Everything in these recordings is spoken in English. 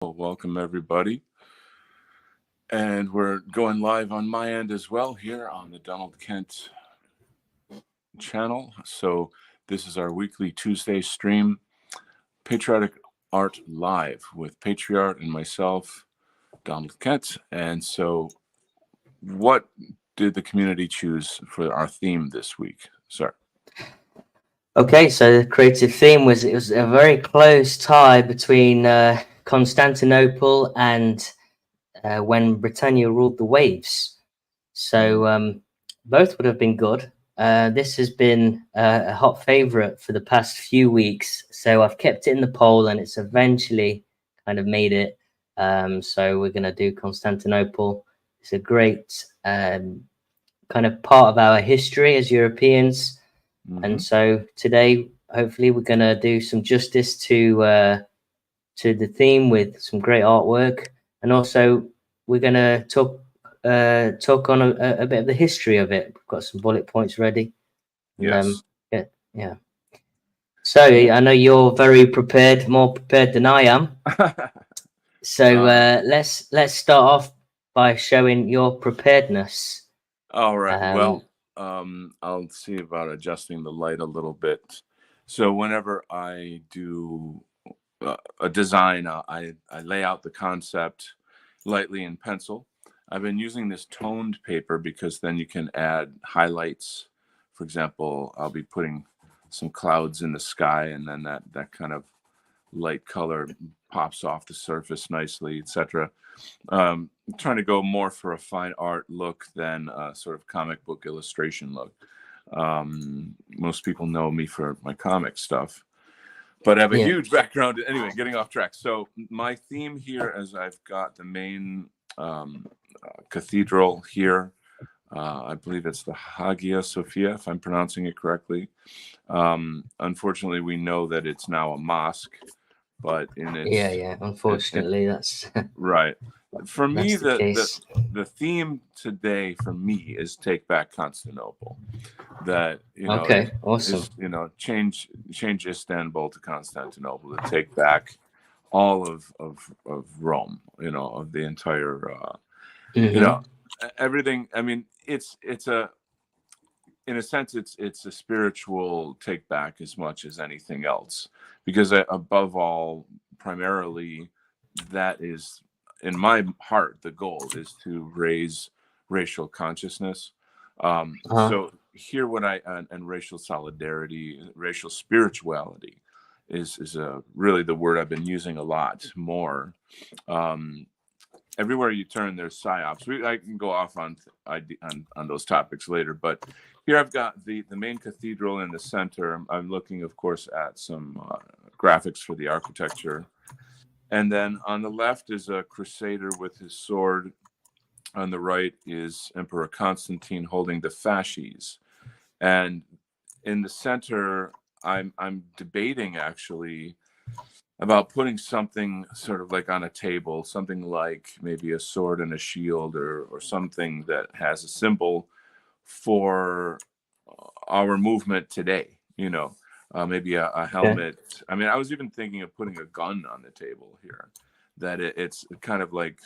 Well, welcome everybody. And we're going live on my end as well here on the Donald Kent channel. So this is our weekly Tuesday stream, Patriotic Art Live with Patriot and myself, Donald Kent. And so what did the community choose for our theme this week, sir? Okay, so the creative theme was a very close tie between Constantinople and when Britannia ruled the waves. So both would have been good. This has been a hot favorite for the past few weeks. So I've kept it in the poll and it's eventually kind of made it. So we're going to do Constantinople. It's a great kind of part of our history as Europeans. And so today, hopefully, we're going to do some justice to the theme with some great artwork, and also we're going to talk on a bit of the history of it. We've got some bullet points ready. Yes. Yeah. So I know you're very prepared, more prepared than I am. So let's start off by showing your preparedness. All right. Well, I'll see about adjusting the light a little bit. So whenever I do a design, I lay out the concept lightly in pencil. I've been using this toned paper because then you can add highlights. For example, I'll be putting some clouds in the sky, and then that kind of light color pops off the surface nicely, etc. Trying to go more for a fine art look than a sort of comic book illustration look. Most people know me for my comic stuff, but I have a huge background. Anyway, getting off track. So my theme here is I've got the main cathedral here. I believe it's the Hagia Sophia, if I'm pronouncing it correctly. Unfortunately, we know that it's now a mosque, but in its unfortunately, that's right. For me, the theme today for me is take back Constantinople. That awesome. is change Istanbul to Constantinople, to take back all of Rome, of the entire everything. I mean, it's a, in a sense, it's a spiritual take back as much as anything else, because above all, primarily, that is, in my heart, the goal is to raise racial consciousness. So here, and racial solidarity, racial spirituality is really the word I've been using a lot more. Everywhere you turn, there's psyops. I can go off on those topics later, but here I've got the main cathedral in the center. I'm looking, of course, at some graphics for the architecture. And then on the left is a crusader with his sword. On the right is Emperor Constantine holding the fasces. And in the center, I'm debating actually about putting something sort of like on a table, something like maybe a sword and a shield, or something that has a symbol for our movement today, maybe a helmet. I mean, I was even thinking of putting a gun on the table here, that it's kind of like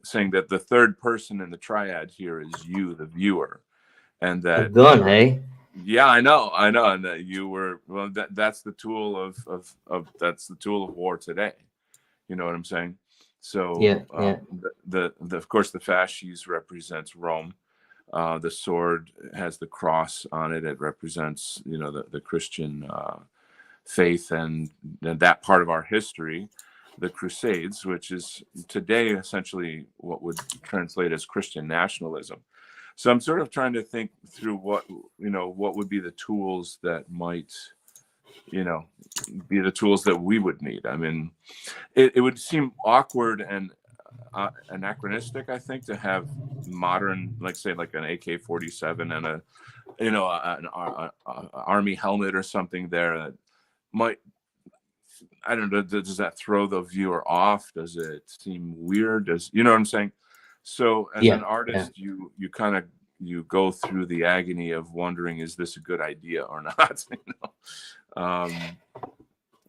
saying that the third person in the triad here is you, the viewer, and that a gun, hey? Yeah, I know, and that you were, well, that's the tool of that's the tool of war today. You know what I'm saying? So the of course the fasces represents Rome. The sword has the cross on it. It represents, the Christian faith and that part of our history, the Crusades, which is today essentially what would translate as Christian nationalism. So I'm sort of trying to think through what would be the tools that might, be the tools that we would need. I mean, it would seem awkward and anachronistic, I think, to have modern, like say, like an AK-47 and an army helmet or something there that might, I don't know, does that throw the viewer off? Does it seem weird? You know what I'm saying? So as an artist, you kind of, you go through the agony of wondering, is this a good idea or not?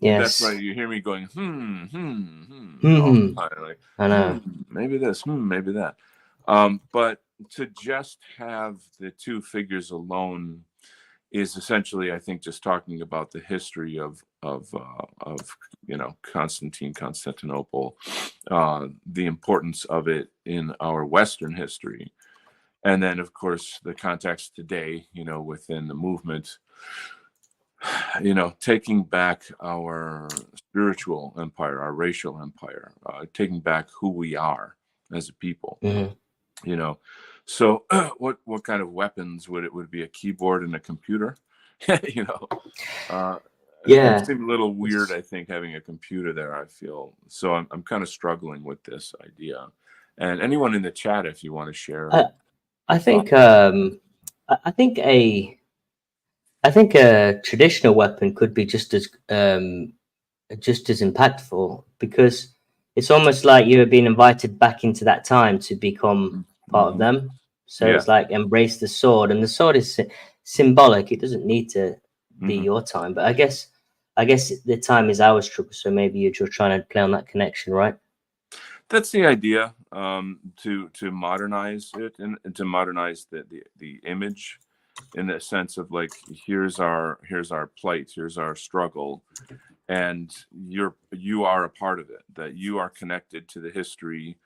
That's Yes. right. You hear me going, all the Hmm. time, like, I know. maybe this, maybe that. But to just have the two figures alone is essentially, I think, just talking about the history of Constantinople, the importance of it in our Western history, and then of course the context today, within the movement, taking back our spiritual empire, our racial empire, taking back who we are as a people. Hmm. You know, so what kind of weapons would it would be? A keyboard and a computer? you know, uh, it Yeah. seemed a little weird. It's, I think having a computer there. I feel so. I'm kind of struggling with this idea. And anyone in the chat, if you want to share I, I thoughts. think I think a traditional weapon could be just as impactful, because it's almost like you're being invited back into that time to become part of Mhm. them. So Yeah. it's like embrace the sword, and the sword is symbolic. It doesn't need to be hmm your time, but I guess the time is our struggle. So maybe you're just trying to play on that connection, right? That's the idea. To modernize it, and to modernize the image, in the sense of like, here's our plight, here's our struggle, and you are a part of it, that you are connected to the history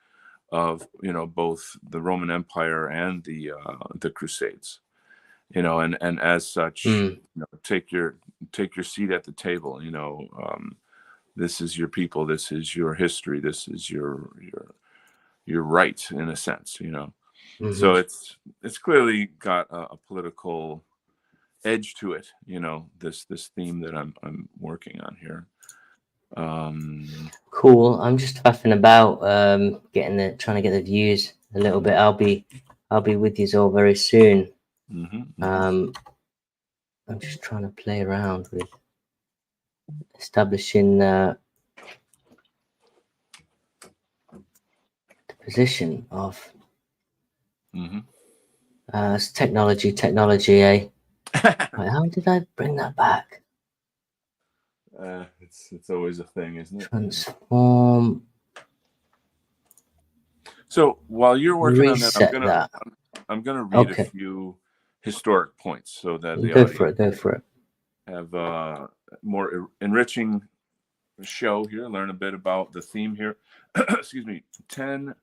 of both the Roman Empire and the Crusades, and as such, Mm. take your seat at the table. This is your people, this is your history, this is your right, in a sense. So Hmm. it's clearly got a political edge to it, this theme that I'm working on here. Cool. I'm just faffing about, trying to get the views a little bit. I'll be with you all very soon. mhm, mhm. Um, I'm just trying to play around with establishing the position of Mhm. it's technology, eh? Right, how did I bring that back? It's always a thing, isn't it? Transform, So while you're working on that, reset that. I'm gonna read a Okay, few historic points so that the go for audience it. Go for it. have more enriching show here, learn a bit about the theme here. Excuse me. 10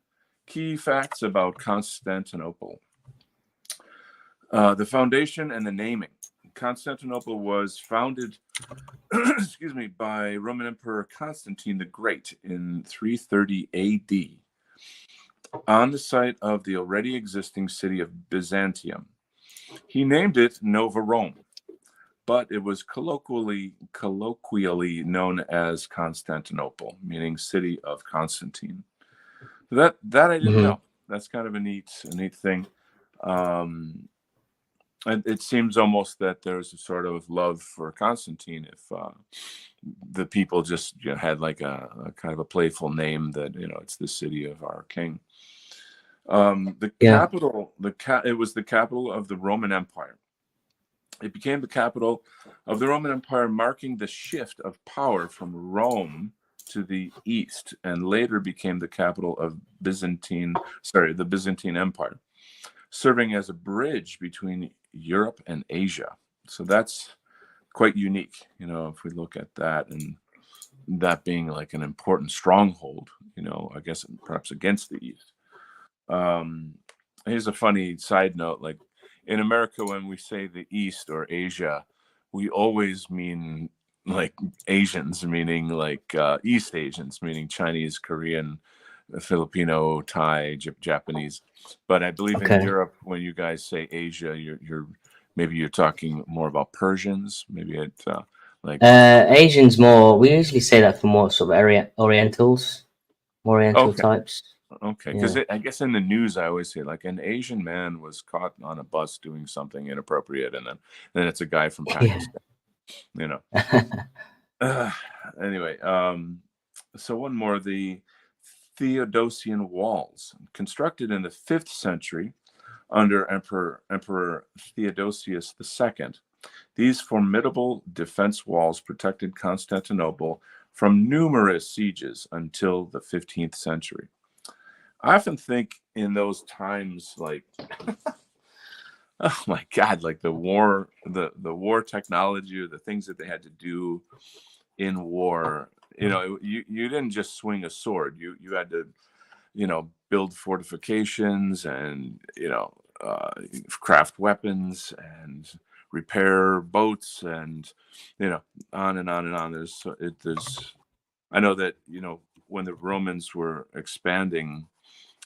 key facts about Constantinople. The foundation and the naming. Constantinople was founded, excuse me, by Roman Emperor Constantine the Great in 330 AD on the site of the already existing city of Byzantium. He named it Nova Rome, but it was colloquially known as Constantinople, meaning city of Constantine. That I didn't Hmm. know. That's kind of a neat thing. Um, it seems almost that there's a sort of love for Constantine, if the people just had like a kind of a playful name, that it's the city of our king. The Yeah. capital, it was the capital of the Roman Empire. It became the capital of the Roman Empire, marking the shift of power from Rome to the east, and later became the capital of the Byzantine Empire, serving as a bridge between Europe and Asia. So that's quite unique, if we look at that, and that being like an important stronghold, I guess perhaps against the East. Um, Here's a funny side note: like in America, when we say the East or Asia, we always mean like Asians, meaning like East Asians, meaning Chinese, Korean, Filipino, Thai, Japanese. But I believe in Okay. Europe, when you guys say Asia, you're maybe you're talking more about Persians. Maybe it like Asians more. We usually say that for more sort of Orientals, more Oriental okay. types. Okay, because Yeah. I guess in the news I always say like an Asian man was caught on a bus doing something inappropriate, and then it's a guy from Yeah. Pakistan. You know. Uh, anyway, so one more: the Theodosian walls, constructed in the 5th century under Emperor Theodosius II. These formidable defense walls protected Constantinople from numerous sieges until the 15th century. I often think in those times, like, oh my God, like the war technology, or the things that they had to do in war. You didn't just swing a sword. You had to, build fortifications and, craft weapons and repair boats and, on and on and on. I know that, when the Romans were expanding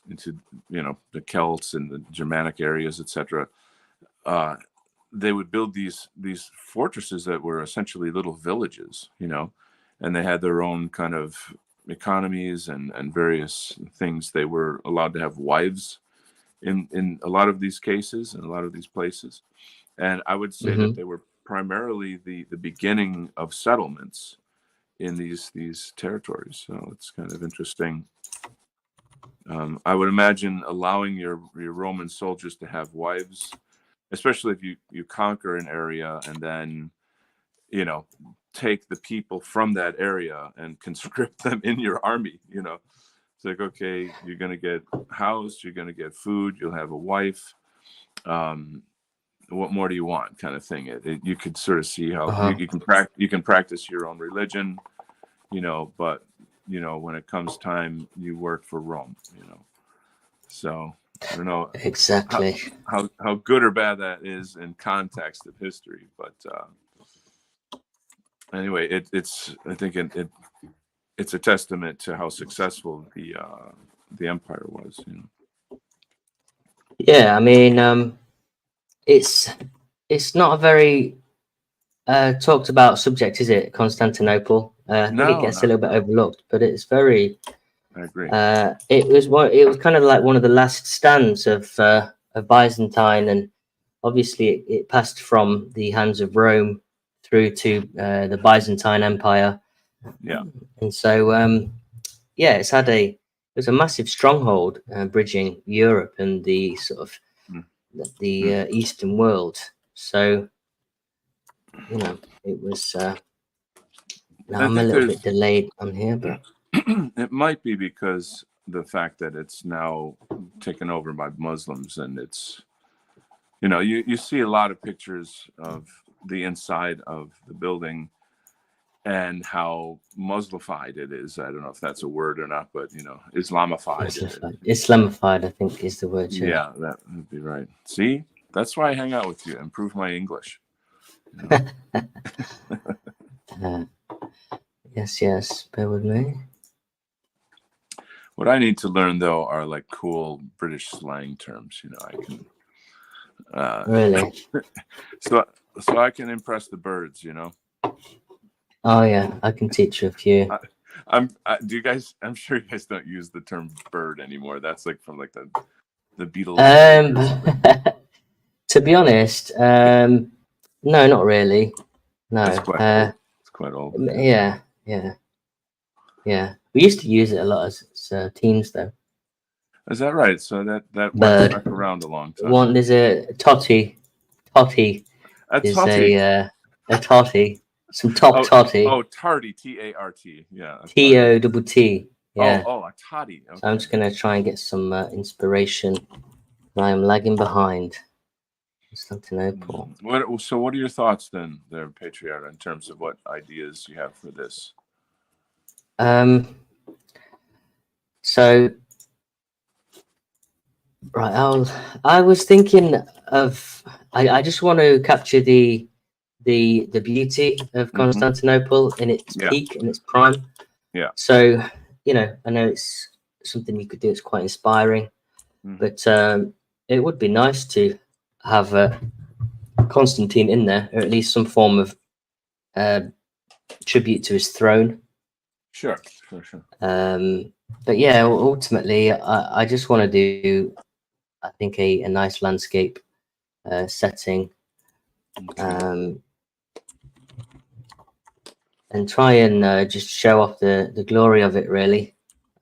into, the Celts and the Germanic areas, etc., they would build these fortresses that were essentially little villages, and they had their own kind of economies and various things. They were allowed to have wives in a lot of these cases, in a lot of these places. And I would say that they were primarily the beginning of settlements in these territories. So it's kind of interesting. I would imagine allowing your Roman soldiers to have wives, especially if you conquer an area and then, take the people from that area and conscript them in your army. It's like, okay, you're going to get housed, you're going to get food, you'll have a wife. What more do you want, kind of thing. You could sort of see how you can practice your own religion, but when it comes time, you work for Rome. So I don't know exactly how good or bad that is in context of history, but anyway, I think it's a testament to how successful the empire was. Yeah, I mean, it's not a very talked about subject, is it? Constantinople. I think it gets a little bit overlooked, but it's very. I agree. It was kind of like one of the last stands of Byzantine, and obviously it passed from the hands of Rome through to the Byzantine Empire. Yeah. And so it was a massive stronghold bridging Europe and the sort of the Eastern world. So it was. Now I'm a little bit delayed on here, but it might be because the fact that it's now taken over by Muslims, and it's, you see a lot of pictures of the inside of the building and how Muslified it is. I don't know if that's a word or not, but Islamified. Islamified, I think, is the word. Yeah, that would be right. See, that's why I hang out with you. Improve my English. Yes. Bear with me. What I need to learn, though, are like cool British slang terms. I can. Really? So I can impress the birds. Oh yeah, I can teach you a few. Do you guys? I'm sure you guys don't use the term bird anymore. That's like from like the Beatles. To be honest, no, not really. No, it's quite old. Yeah. We used to use it a lot as teens, though. Is that right? So that went back around a long time. There's a totty. Totty is a totty. Some top totty. Oh, tarty, T-A-R-T. Yeah. T-O-T-T. Yeah. Oh, a toddy. Okay. So I'm just gonna try and get some inspiration. I am lagging behind. Constantinople. So what are your thoughts then, there, Patriotic, in terms of what ideas you have for this? So right, I was thinking of. I just want to capture the beauty of Constantinople in its peak and its prime. Yeah. So I know it's something you could do. It's quite inspiring, but it would be nice to have Constantine in there, or at least some form of tribute to his throne. Sure. But yeah, ultimately, I just want to do, I think, a nice landscape setting, and try and just show off the glory of it, really,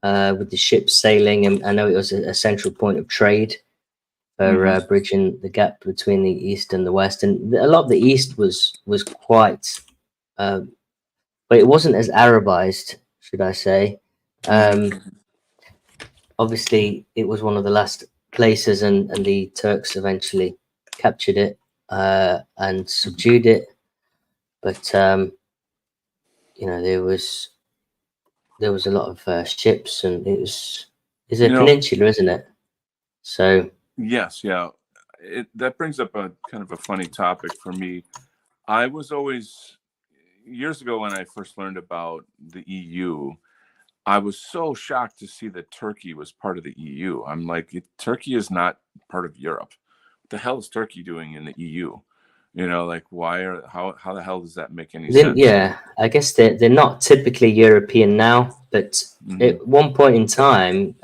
with the ships sailing. And I know it was a central point of trade for bridging the gap between the East and the West. And a lot of the East was quite, but it wasn't as Arabized, should I say. Obviously, it was one of the last places, and the Turks eventually captured it and subdued it. But you know, there was a lot of ships, and it's a peninsula, isn't it? So yes, yeah. That brings up a kind of a funny topic for me. I was always, years ago when I first learned about the EU, I was so shocked to see that Turkey was part of the EU. I'm like, Turkey is not part of Europe. What the hell is Turkey doing in the EU? You know, like how the hell does that make any sense? Yeah, I guess they're not typically European now, but at one point in time,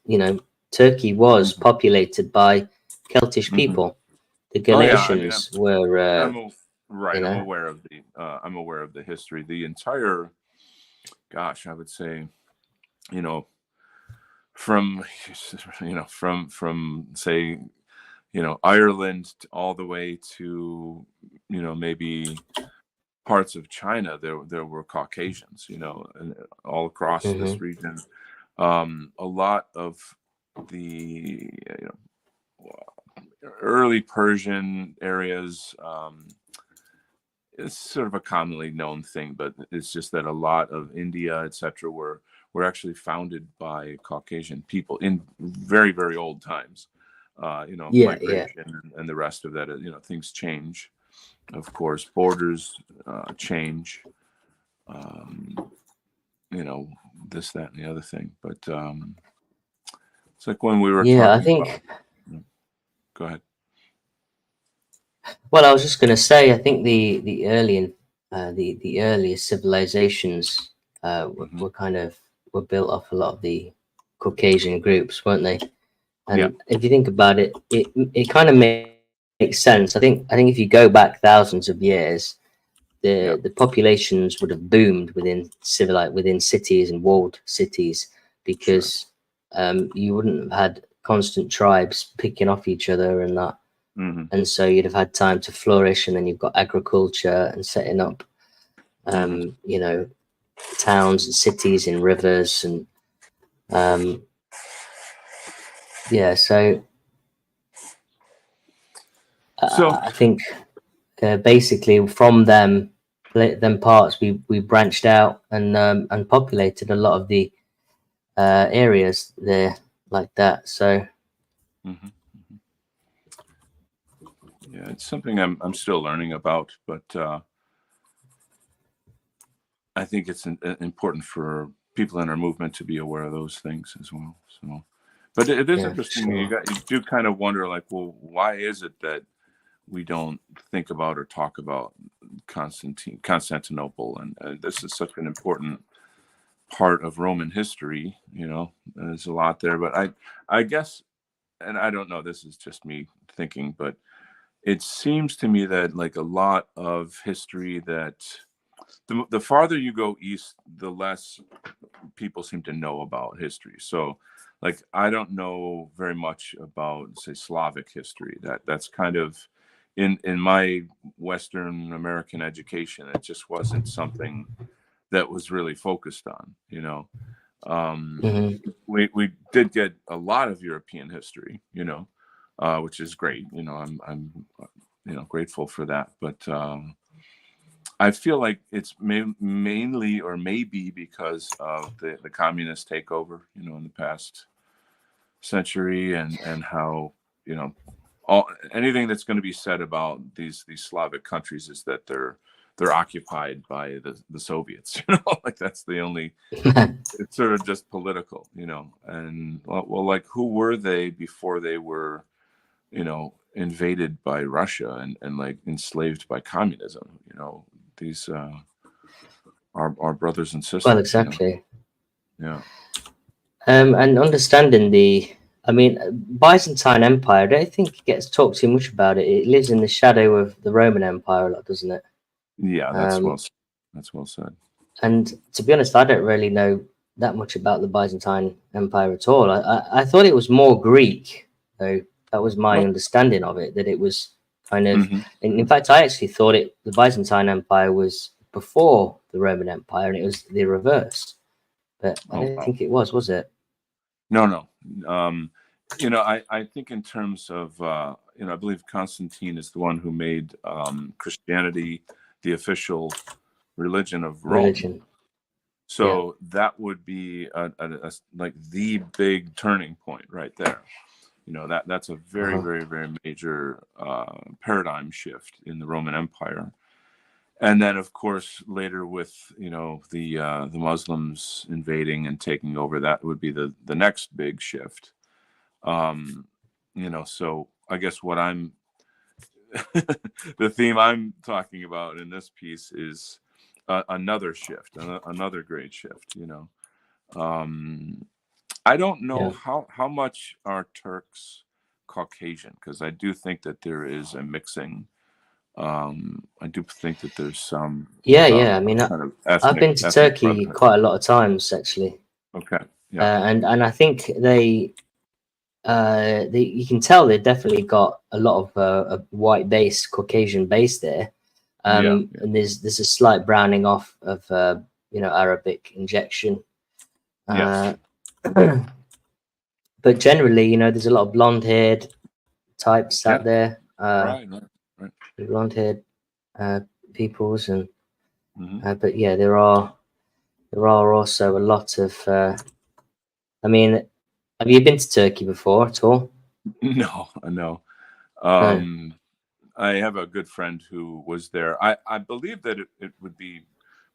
you know, Turkey was populated by Celtic people. The Galatians were. Right. I'm aware of the history. The entire, gosh, I would say, you know, from say, you know, Ireland all the way to, you know, maybe parts of China, there were Caucasians, you know, and all across this region. A lot of the, you know, early Persian areas, it's sort of a commonly known thing, but it's just that a lot of India, etc., were actually founded by Caucasian people in very, very old times. You know, migration and the rest of that. You know, things change, of course. Borders change. You know, this, that, and the other thing. But it's like when we were talking I think. About, go ahead. Well, I was just going to say, I think the earliest civilizations were built off a lot of the Caucasian groups, weren't they? And if you think about it, it kind of makes sense. I think if you go back thousands of years, the populations would have boomed within cities and walled cities, because you wouldn't have had constant tribes picking off each other and that. And so you'd have had time to flourish, and then you've got agriculture and setting up, you know, towns and cities in rivers, and so I think basically from them parts we branched out and populated a lot of the areas there like that. So yeah, it's something I'm still learning about, but I think it's important for people in our movement to be aware of those things as well. So, but it is interesting. Sure. You do kind of wonder, like, well, why is it that we don't think about or talk about Constantinople, and this is such an important part of Roman history. You know, there's a lot there, but I guess, and I don't know, this is just me thinking, but it seems to me that, like, a lot of history, that the farther you go east, the less people seem to know about history. So, like, I don't know very much about, say, Slavic history. That's kind of in my Western American education, it just wasn't something that was really focused on. You know, we did get a lot of European history, you know, which is great. You know, I'm you know, grateful for that, but I feel like it's mainly, or maybe because of the communist takeover, you know, in the past century, and how, you know, anything that's going to be said about these Slavic countries is that they're occupied by the Soviets. You know, like, that's the only. It's sort of just political, you know. And well, like, who were they before they were, you know, invaded by Russia and like enslaved by communism? You know, these our brothers and sisters. Well, exactly. You know? And understanding Byzantine Empire, I don't think it gets talked too much about it. It lives in the shadow of the Roman Empire a lot, doesn't it? Yeah, that's well said. And to be honest, I don't really know that much about the Byzantine Empire at all. I thought it was more Greek, though. That was my Well, understanding of it. That it was kind of, mhm. in fact, I actually thought the Byzantine Empire was before the Roman Empire, and it was the reverse. But I Oh, don't wow. think it was it? No, no. I think in terms of, I believe Constantine is the one who made Christianity the official religion of Rome. Religion. Yeah. So that would be like the big turning point right there. That's a very, Uh-huh. very, very major paradigm shift in the Roman Empire. And then, of course, later with the Muslims invading and taking over, that would be the next big shift. So I guess what I'm the theme I'm talking about in this piece is another shift, another great shift. I don't know Yeah. how much are Turks Caucasian, because I do think that there is a mixing. I do think that there's some Yeah, yeah. I mean, kind of I've been to ethnic Turkey brotherhood. quite a lot of times actually, Okay, yeah, and I think you can tell they definitely got a lot of a white base, Caucasian base there. yeah, And there's a slight browning off of Arabic injection. yes, Uh, but generally, there's a lot of blonde-haired types yeah, out there, right, right, right. blonde-haired uh, peoples, and Hmm. but yeah, there are also a lot of. I mean, have you been to Turkey before at all? No, no. No. Um, I have a good friend who was there. I believe that it would be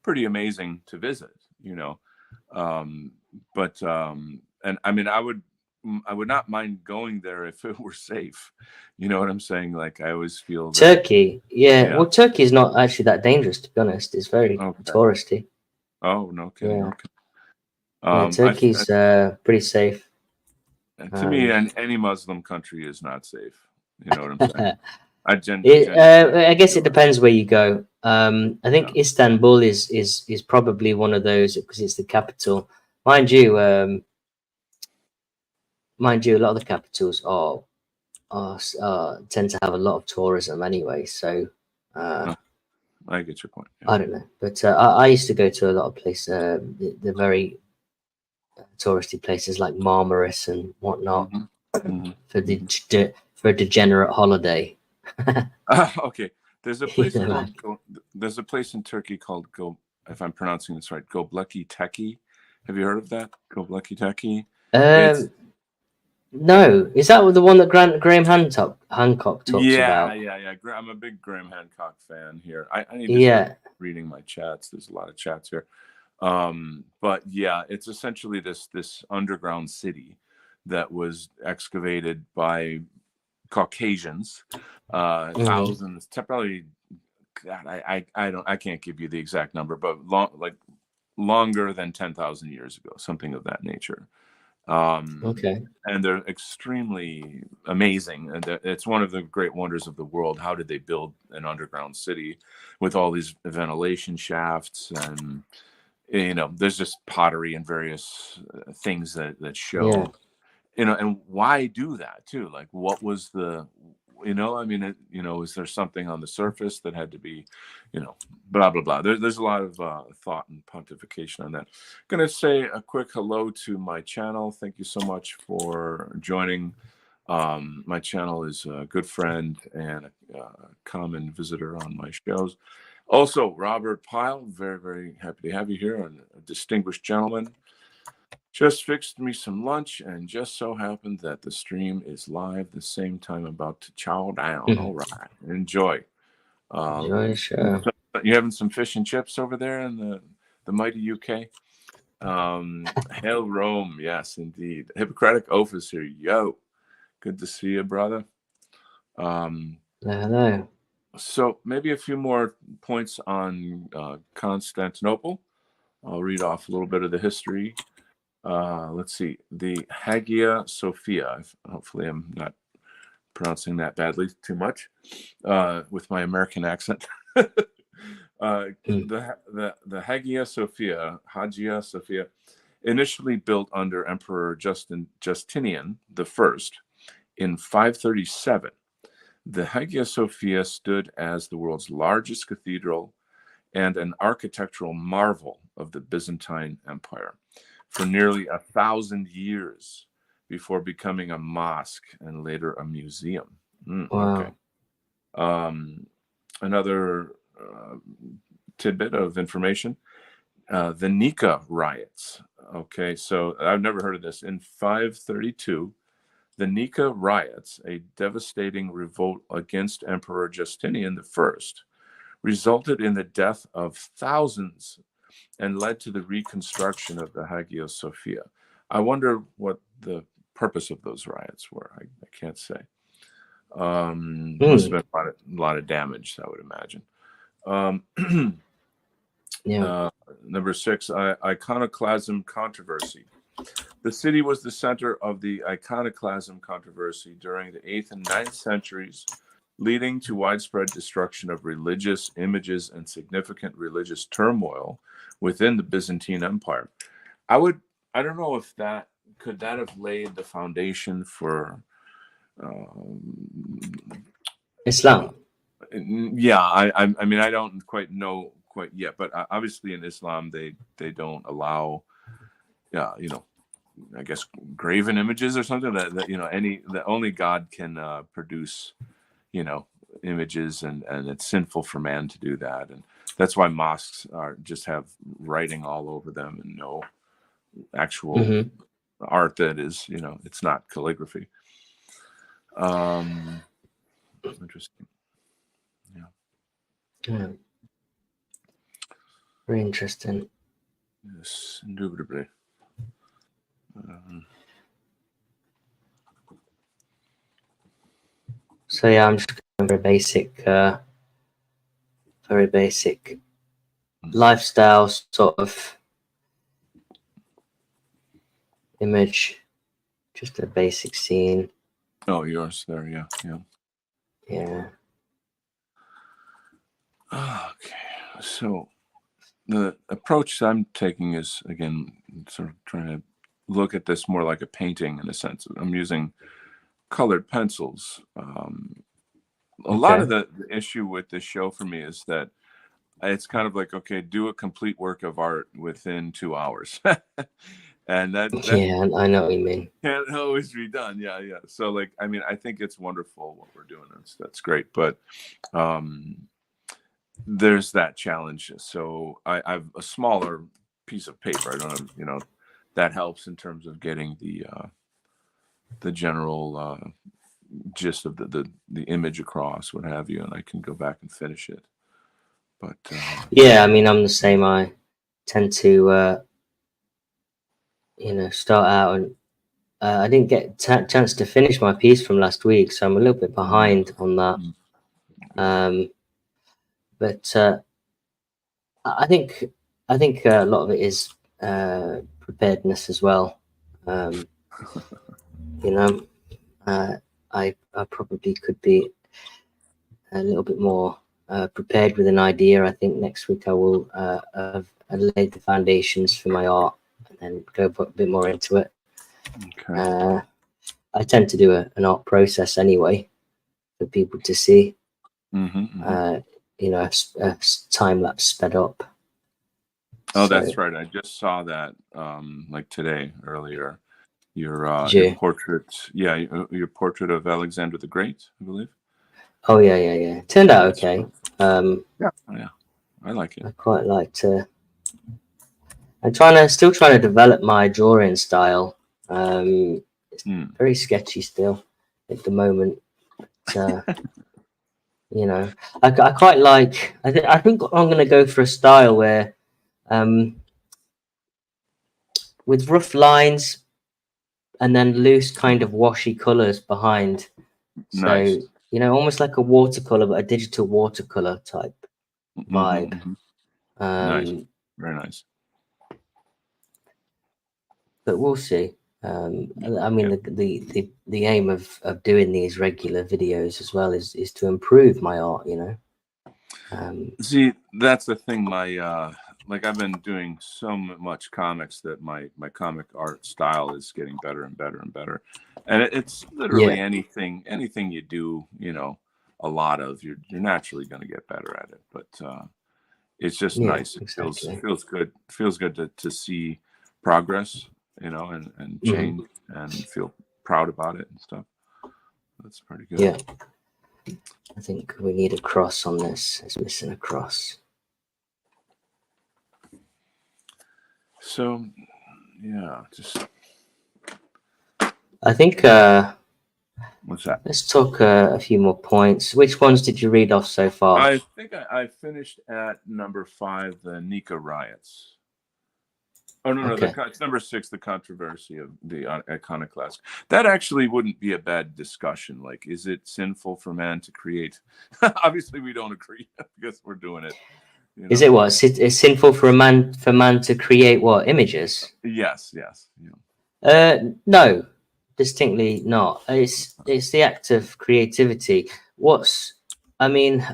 pretty amazing to visit, um, but and I mean, I would not mind going there if it were safe. You know what I'm saying? Like I always feel that, Turkey, yeah. yeah. Well, Turkey is not actually that dangerous, to be honest. It's very Okay. touristy. Oh, no kidding. Yeah, Okay. yeah. Turkey's pretty safe. To me, Um, any Muslim country is not safe. You know what I'm saying? it, Genuinely I guess it feel it. depends where you go. I Yeah. think Istanbul is probably one of those because it's the capital. Mind you, a lot of the capitals tend to have a lot of tourism anyway. So No, I get your point. Yeah. I don't know, but I used to go to a lot of places, the very touristy places like Marmaris and whatnot Hmm. Hmm. for Hmm. for a degenerate holiday. Okay. There's a You place know, called like, there's a place in Turkey called if I'm pronouncing this right, Göbekli Tepe. Have you heard of that? Göbekli Tepe. It's um, no, is that the one that Graham Hancock talks Yeah, about? yeah, yeah. I'm a big Graham Hancock fan here. I need to start Yeah. reading my chats. There's a lot of chats here. But yeah, it's essentially this underground city that was excavated by Caucasians, Mhm. thousands, probably. God, I can't give you the exact number, but longer than 10,000 years ago, something of that nature. um, Okay. and they're extremely amazing. And it's one of the great wonders of the world. How did they build an underground city with all these ventilation shafts? And there's just pottery and various things that Yeah. show, and why do that too? Like, what was the, I mean, is there something on the surface that had to be, blah blah blah. There's a lot of thought and pontification on that. Gonna say a quick hello to my channel. Thank you so much for joining. My channel is a good friend and a common visitor on my shows. Also, Robert Pyle, very, very happy to have you here, and a distinguished gentleman. Just fixed me some lunch, and just so happened that the stream is live the same time I'm about to chow down. Mhm. All right, enjoy. Enjoy, sure. So you having some fish and chips over there in the mighty UK? Hail Rome, yes, indeed. Hippocratic Oath is here. Yo, good to see you, brother. Um, Hello. so maybe a few more points on Constantinople. I'll read off a little bit of the history. Let's see. The Hagia Sophia. Hopefully, I'm not pronouncing that badly too much with my American accent. Mm. The Hagia Sophia, initially built under Emperor Justinian the First In 537, the Hagia Sophia stood as the world's largest cathedral and an architectural marvel of the Byzantine Empire for nearly 1,000 years before becoming a mosque and later a museum. Wow. Okay. Another tidbit of information, the Nika riots. Okay, so I've never heard of this. In 532, the Nika riots, a devastating revolt against Emperor Justinian I, resulted in the death of thousands and led to the reconstruction of the Hagia Sophia. I wonder what the purpose of those riots were. I can't say. Must have been a lot of damage, I would imagine. Number 6, iconoclasm controversy. The city was the center of the iconoclasm controversy during the 8th and 9th centuries, leading to widespread destruction of religious images and significant religious turmoil within the Byzantine Empire. I don't know if that could have laid the foundation for Islam. Yeah, I mean, I don't quite know yet, but obviously in Islam they don't allow, I guess graven images or something that that only God can produce, images, and it's sinful for man to do that, and that's why mosques just have writing all over them and no actual art that is, it's not calligraphy. Interesting. Yeah. Very interesting. Yes, indubitably. So yeah, I'm just going for a very basic lifestyle sort of image, just a basic scene. Oh, yours there, yeah. Yeah. Okay, so the approach I'm taking is, again, sort of trying to look at this more like a painting in a sense. I'm using colored pencils. A lot of the issue with this show for me is that it's kind of like, okay, do a complete work of art within 2 hours. And that yeah, I know what you mean. Can't always be done. Yeah. So like, I mean, I think it's wonderful what we're doing. That's great. But there's that challenge. So I have a smaller piece of paper. I don't have, that helps in terms of getting the general gist of the image across, what have you, and I can go back and finish it. But yeah, I mean, I'm the same. I tend to start out, and I didn't get chance to finish my piece from last week, so I'm a little bit behind on that. But I think a lot of it is preparedness as well. I probably could be a little bit more prepared with an idea. I think next week I will have laid the foundations for my art and then go a bit more into it. Okay. I tend to do an art process anyway for people to see. A time lapse sped up. Oh, that's right. I just saw that like today, earlier. Your portrait, your portrait of Alexander the Great, I believe. Oh yeah. Turned out okay. Yeah, I like it. I quite like to. I'm still trying to develop my drawing style. It's very sketchy still at the moment. But, I quite like. I think I'm going to go for a style where, with rough lines and then loose kind of washy colors behind. Nice. So almost like a watercolor, but a digital watercolor type vibe. Nice. Very nice. But we'll see. I mean, the aim of doing these regular videos as well is to improve my art. See, that's the thing. My like I've been doing so much comics that my comic art style is getting better and better and better, and it's literally Yeah. anything you do, you know, a lot of, you're naturally going to get better at it. But it's just Yeah, nice. It exactly. feels good to see progress, you know, and Mhm. change, and feel proud about it and stuff. That's pretty good. Yeah. I think we need a cross on this. It's missing a cross. So yeah, just I think what's that? let's talk a few more points. Which ones did you read off so far? I think I finished at number 5, the Nika riots. Oh no, Okay. it's number 6, the controversy of the iconoclast. That actually wouldn't be a bad discussion. Like, is it sinful for man to create? Obviously, we don't agree because we're doing it. You Is know? it what? It's sinful for man to create what images? Yes. Yeah. No, distinctly not. It's the act of creativity. I mean,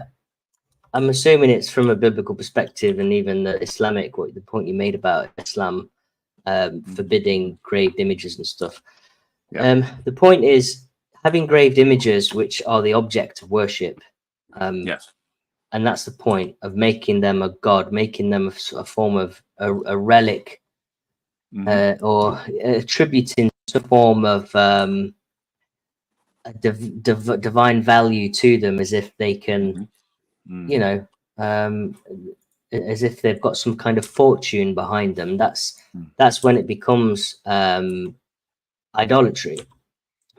I'm assuming it's from a biblical perspective, and even the Islamic. What the point you made about Islam forbidding graved images and stuff. Yeah. The point is having graved images, which are the object of worship. Yes. And that's the point of making them a god, making them a form of a relic, Mm-hmm. or attributing some form of a divine value to them, as if they can, Mm-hmm. you know, um, as if they've got some kind of fortune behind them. That's when it becomes idolatry,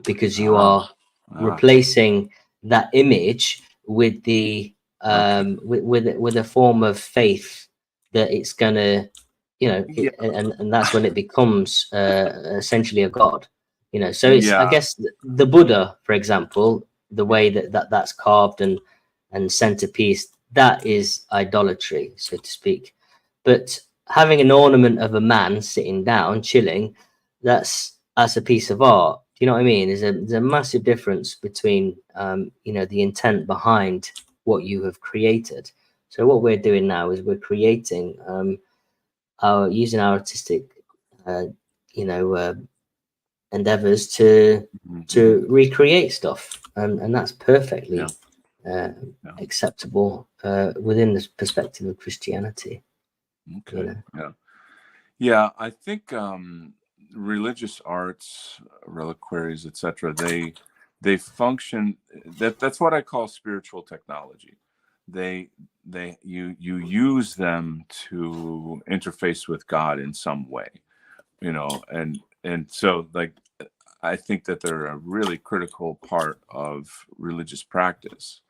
because you are Ah. replacing that image with the Okay. with a form of faith that it's gonna, Yeah. and that's when it becomes essentially a god. So it's, I Yeah. guess, the Buddha, for example, the way that's carved and centerpiece, that is idolatry, so to speak. But having an ornament of a man sitting down chilling, that's a piece of art. Do you know what I mean? There's a massive difference between the intent behind what you have created. So what we're doing now is we're creating using our artistic uh, you know uh, endeavors to Mm-hmm. recreate stuff, and that's perfectly Yeah. uh, Yeah. acceptable within the perspective of Christianity. Okay. Yeah. Yeah. I think religious arts, reliquaries, etc. They function. That's what I call spiritual technology. They you use them to interface with God in some way, you know, and so, like, I think that they're a really critical part of religious practice,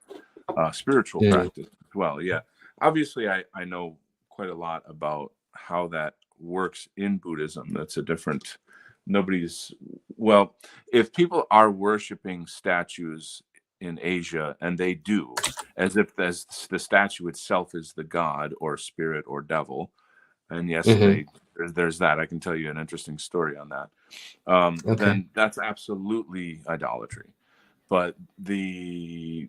spiritual Mm. practice as well. Yeah, obviously, I know quite a lot about how that works in Buddhism. That's a different. Nobody's well. If people are worshiping statues in Asia, and they do, as if the statue itself is the god or spirit or devil, and yes, Hmm. there's that. I can tell you an interesting story on that. Okay. Then that's absolutely idolatry. But you're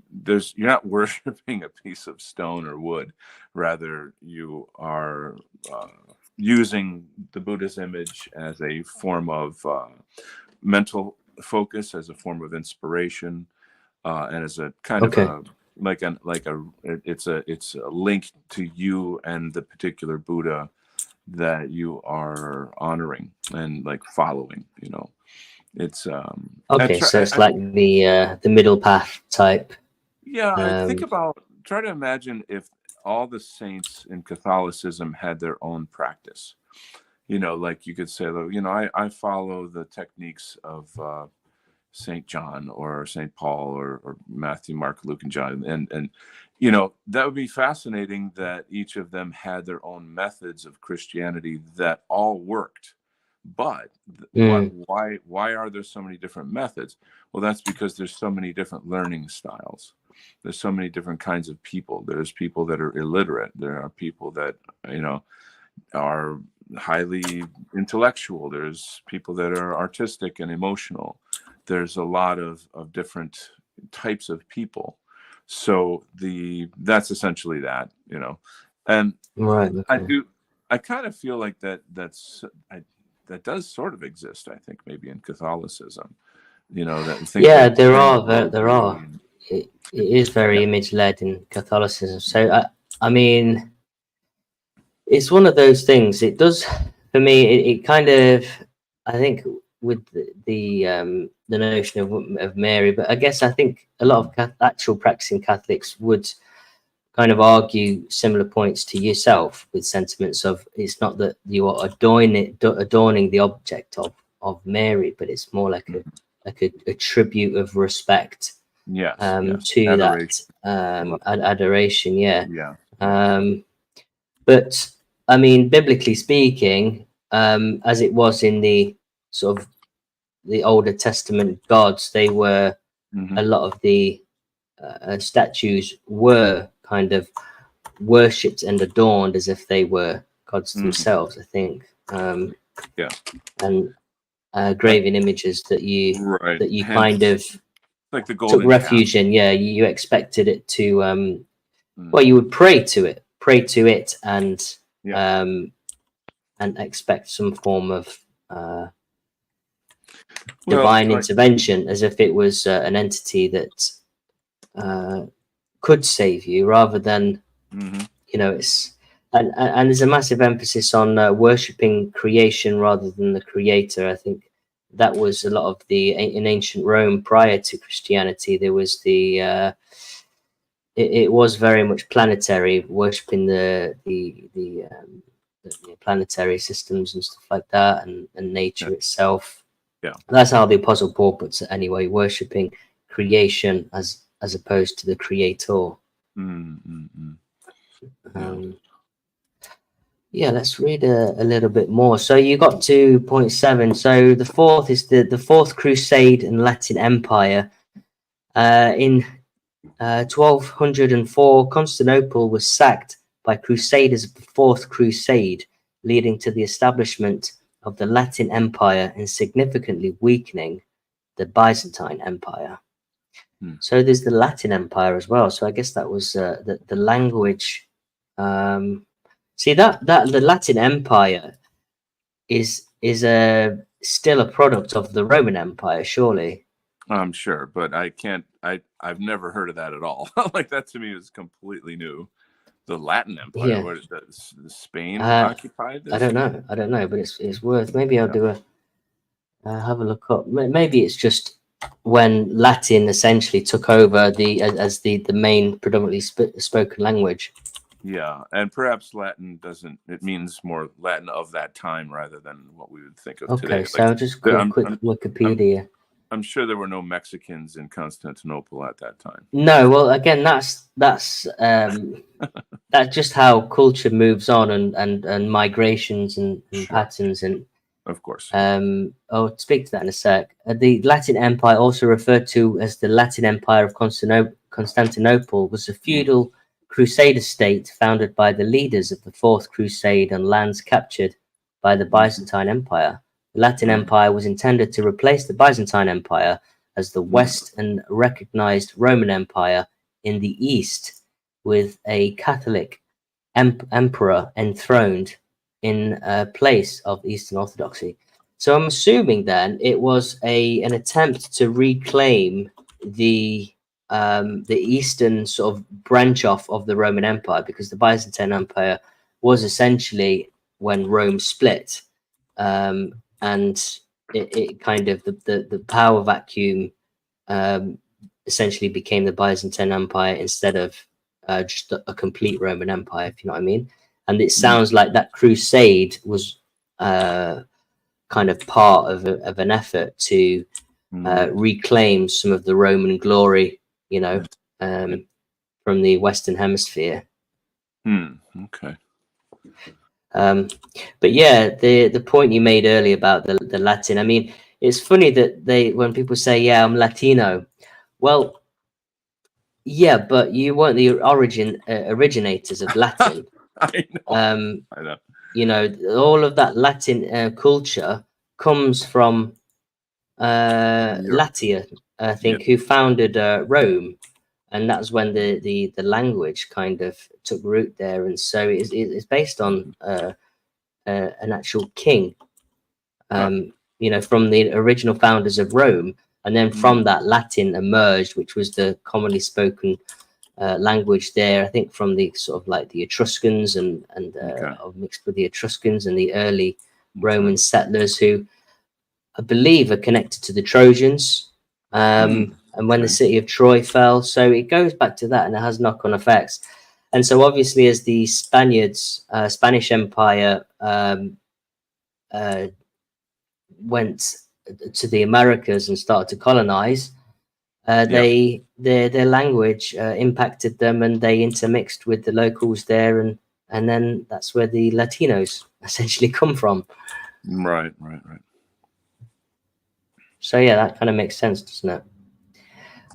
not worshiping a piece of stone or wood. Rather, you are using the Buddha's image as a form of mental focus, as a form of inspiration, and as a kind of Okay. a it's a link to you and the particular Buddha that you are honoring and, like, following. It's Okay, so it's like the middle path type. yeah, I think Um, about, try to imagine if all the saints in Catholicism had their own practice. Like, you could say, I follow the techniques of Saint John or Saint Paul or Matthew, Mark, Luke, and John, and that would be fascinating that each of them had their own methods of Christianity that all worked. But mm, why are there so many different methods? Well, that's because there's so many different learning styles. There's so many different kinds of people. There's people that are illiterate. There are people that are highly intellectual. There's people that are artistic and emotional. There's a lot of different types of people. So that's essentially that. And right. I Okay. do I kind of feel like that does sort of exist. I think maybe in Catholicism, that things Yeah, like there praying are. the There are. rosary. It is very Yeah. image led in Catholicism. So I mean, it's one of those things. It does for me. It kind of, I think, with the notion of Mary, but I guess I think a lot of actual practicing Catholics would kind of argue similar points to yourself, with sentiments of it's not that you are adorning the object of Mary, but it's more like a tribute of respect Yes. Yes. to that Adoration. adoration. Yeah. Yeah. But I mean, biblically speaking, as it was in the sort of the Older Testament gods, they were Hmm. a lot of the statues were kind of worshipped and adorned as if they were gods themselves. I think, Yeah. and graven images that Right. you Hence, kind of like the took golden calf. refuge in. Yeah, you expected it to. Mm. Well, you would pray to it, and Yeah. and expect some form of Well, divine like, intervention, as if it was an entity that could save you, rather than it's and there's a massive emphasis on worshipping creation rather than the creator. I think that was a lot of in ancient Rome prior to Christianity. There was it was very much planetary, worshipping the planetary systems and stuff like that, and nature itself. Yeah. That's how the Apostle Paul puts it anyway, worshipping creation as opposed to the creator. Yeah, let's read a little bit more. So you got to point 7. So the fourth is the Fourth Crusade and Latin Empire. In 1204, Constantinople was sacked by Crusaders of the Fourth Crusade, leading to the establishment of the Latin Empire and significantly weakening the Byzantine Empire. So there's the Latin Empire as well. So I guess that was the language. See that the Latin Empire is still a product of the Roman Empire, surely. I'm sure, but I've never heard of that at all. Like, that to me is completely new. The Latin Empire, Yeah. what is that? Spain occupied this? I don't know, but it's worth. Maybe I'll do have a look up. Maybe it's just when Latin essentially took over as the main predominantly spoken language. Yeah, and perhaps Latin it means more Latin of that time rather than what we would think of today. Okay, so I'll just quick Wikipedia. I'm sure there were no Mexicans in Constantinople at that time. No, well, again, that's that's just how culture moves on, and migrations and patterns, and of course. I'll speak to that in a sec. The Latin Empire, also referred to as the Latin Empire of Constantinople, was a feudal crusader state founded by the leaders of the Fourth Crusade on lands captured by the Byzantine Empire. The Latin Empire was intended to replace the Byzantine Empire as the West and recognized Roman Empire in the East, with a Catholic emperor enthroned in place of Eastern Orthodoxy. So I'm assuming then it was an attempt to reclaim the eastern sort of branch off of the Roman Empire, because the Byzantine Empire was essentially when Rome split, and it kind of the power vacuum essentially became the Byzantine Empire instead of just a complete Roman Empire, if you know what I mean. And it sounds like that crusade was kind of part of an effort to reclaim some of the Roman glory, from the Western Hemisphere. Okay. But yeah, the point you made earlier about the Latin, I mean, it's funny that when people say, yeah, I'm Latino, well, yeah, but you weren't the originators of Latin. I know. I know. You know, all of that Latin culture comes from Latia, I think, who founded Rome, and that's when the language kind of took root there. And so it's based on an actual king, Huh. from the original founders of Rome. And then Mm, from that, Latin emerged, which was the commonly spoken language there. I think from the sort of like the Etruscans and okay. mixed with the Etruscans and the early Okay. Roman settlers, who I believe are connected to the Trojans. And when the Okay. city of Troy fell, so it goes back to that, and it has knock-on effects. And so, obviously, as the Spanish Empire uh, went to the Americas and started to colonize, Yeah. their language impacted them, and they intermixed with the locals there, and then that's where the Latinos essentially come from. Right. Right. Right. So yeah, that kind of makes sense, doesn't it?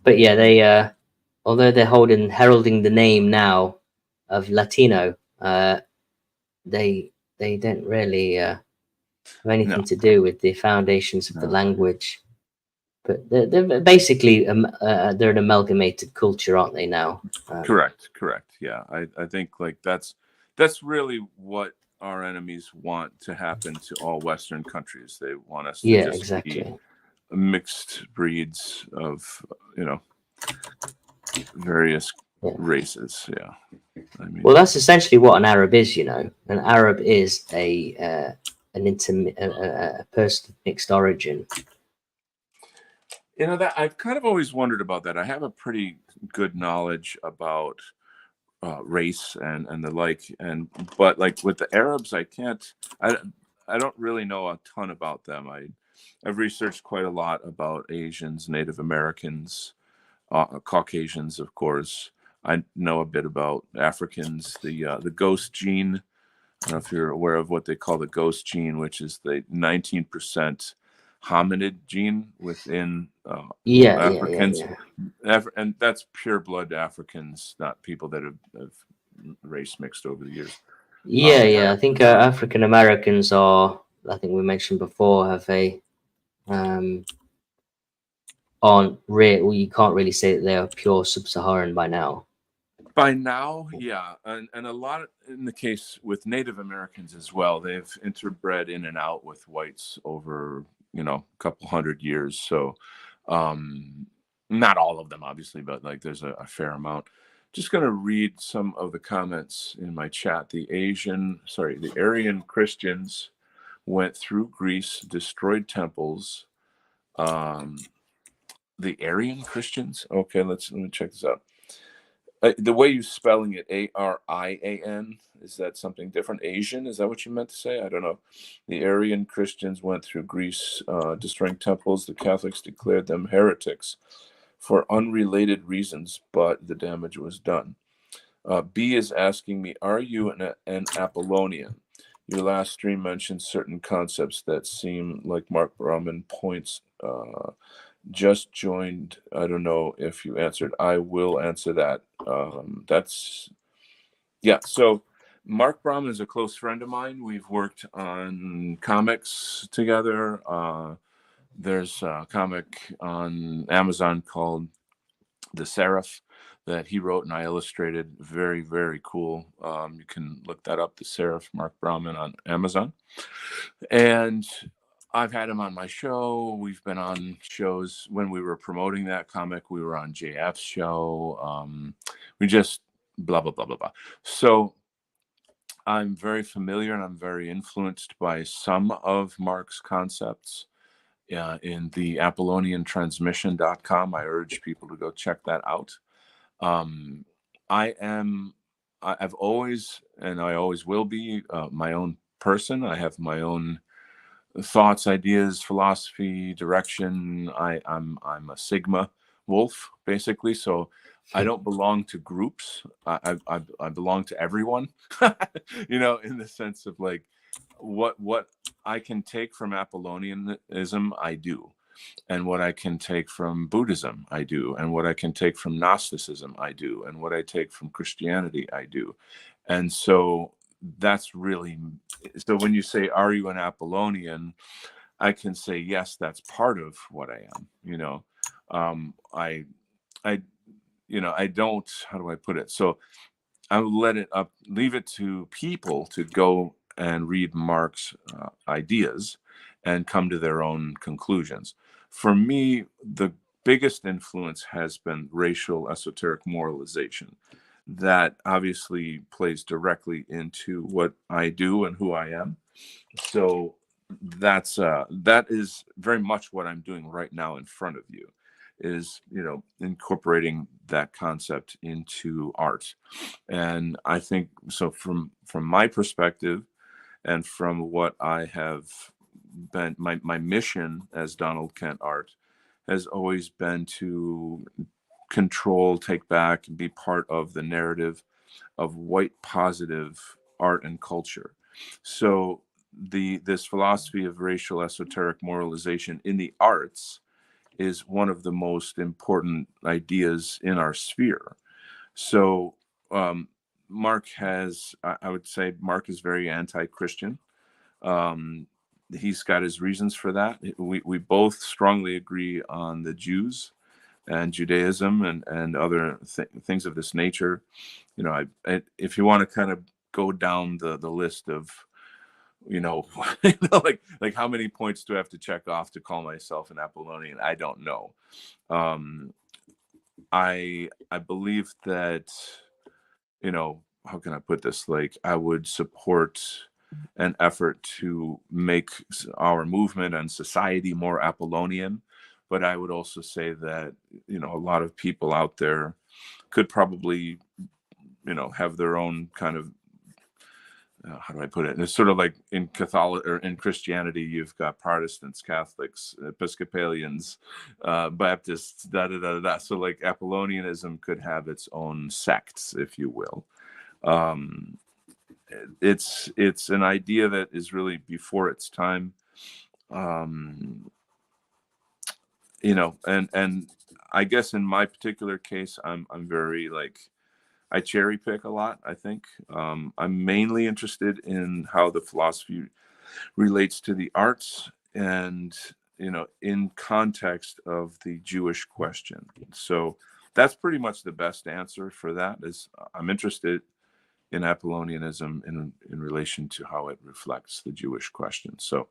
But yeah, they although they're heralding the name now of Latino, they don't really have anything No. to do with the foundations of the No. language. But they're basically they're an amalgamated culture, aren't they now? Correct. Correct. Yeah. I think like that's really what our enemies want to happen to all Western countries. They want us to Yeah, just be exactly. mixed breeds of, you know, various Yeah. races. Yeah. I mean, Well, that's essentially what an Arab is. An Arab is a person of mixed origin. you know, that I've kind of always wondered about that. I have a pretty good knowledge about race and the like, but like with the Arabs, I don't really know a ton about them. I've researched quite a lot about Asians, Native Americans, Caucasians, of course. I know a bit about Africans, the ghost gene. I don't know if you're aware of what they call the ghost gene, which is the 19% hominid gene within Yeah, yeah, yeah, Africans. yeah. And that's pure blood Africans, not people that have race mixed over the years. Yeah, Yeah. yeah. I think African Americans are. I think we mentioned before have a um, aren't real. Well, you can't really say that they are pure sub-Saharan by now. By now, yeah, and a lot in the case with Native Americans as well, they've interbred in and out with whites over, you know, a couple hundred years. So, um, not all of them, obviously, but like there's a fair amount. Just going to read some of the comments in my chat. The Aryan Christians went through Greece, destroyed temples. Um, the Aryan Christians. Okay, let me check this out. The way you spelling it, Arian, is that something different? Asian? Is that what you meant to say? I don't know. The Arian Christians went through Greece, destroying temples. The Catholics declared them heretics for unrelated reasons, but the damage was done. B is asking me, are you an Apollonian? Your last stream mentioned certain concepts that seem like Mark Brahman points. Just joined. I don't know if you answered. I will answer that. That's yeah. So Mark Brahman is a close friend of mine. We've worked on comics together. There's a comic on Amazon called The Seraph that he wrote and I illustrated. Very, very cool. You can look that up, The Seraph, Mark Brahman on Amazon. And I've had him on my show. We've been on shows when we were promoting that comic. We were on JF's show. We just blah, blah, blah, blah, blah. So I'm very familiar and I'm very influenced by some of Mark's concepts in the ApollonianTransmission.com. I urge people to go check that out. Um, I've always, and I always will be my own person. I have my own thoughts, ideas, philosophy, direction. I'm a Sigma wolf, basically. So I don't belong to groups. I belong to everyone. You know, in the sense of like what I can take from Apollonianism, I do. And what I can take from Buddhism, I do. And what I can take from Gnosticism, I do. And what I take from Christianity, I do. And so that's really so when you say, are you an Apollonian? I can say, yes, that's part of what I am. You know, I, I don't, how do I put it? So I will leave it to people to go and read Mark's ideas and come to their own conclusions. For me, the biggest influence has been racial esoteric moralization. That obviously plays directly into what I do and who I am. So that is very much what I'm doing right now in front of you, is, you know, incorporating that concept into art. And I think so from my perspective, and from what I have been, my mission as Donald Kent Art has always been to control, take back, and be part of the narrative of white positive art and culture. So this philosophy of racial esoteric moralization in the arts is one of the most important ideas in our sphere. So Mark has, I would say, Mark is very anti-Christian. Um, he's got his reasons for that. We both strongly agree on the Jews and Judaism and other things of this nature. You know, if you want to kind of go down the list of, you know, like how many points do I have to check off to call myself an Apollonian? I don't know. I believe that, you know, how can I put this? Like, I would support an effort to make our movement and society more Apollonian, but I would also say that, you know, a lot of people out there could probably, you know, have their own kind of, how do I put it? And it's sort of like in Catholic or in Christianity, you've got Protestants, Catholics, Episcopalians, Baptists, da da da da. So like Apollonianism could have its own sects, if you will. It's an idea that is really before its time. You know, and I guess in my particular case, I'm very like, I cherry pick a lot, I think. I'm mainly interested in how the philosophy relates to the arts and, you know, in context of the Jewish question. So that's pretty much the best answer for that, is I'm interested in Apollonianism in relation to how it reflects the Jewish question. So,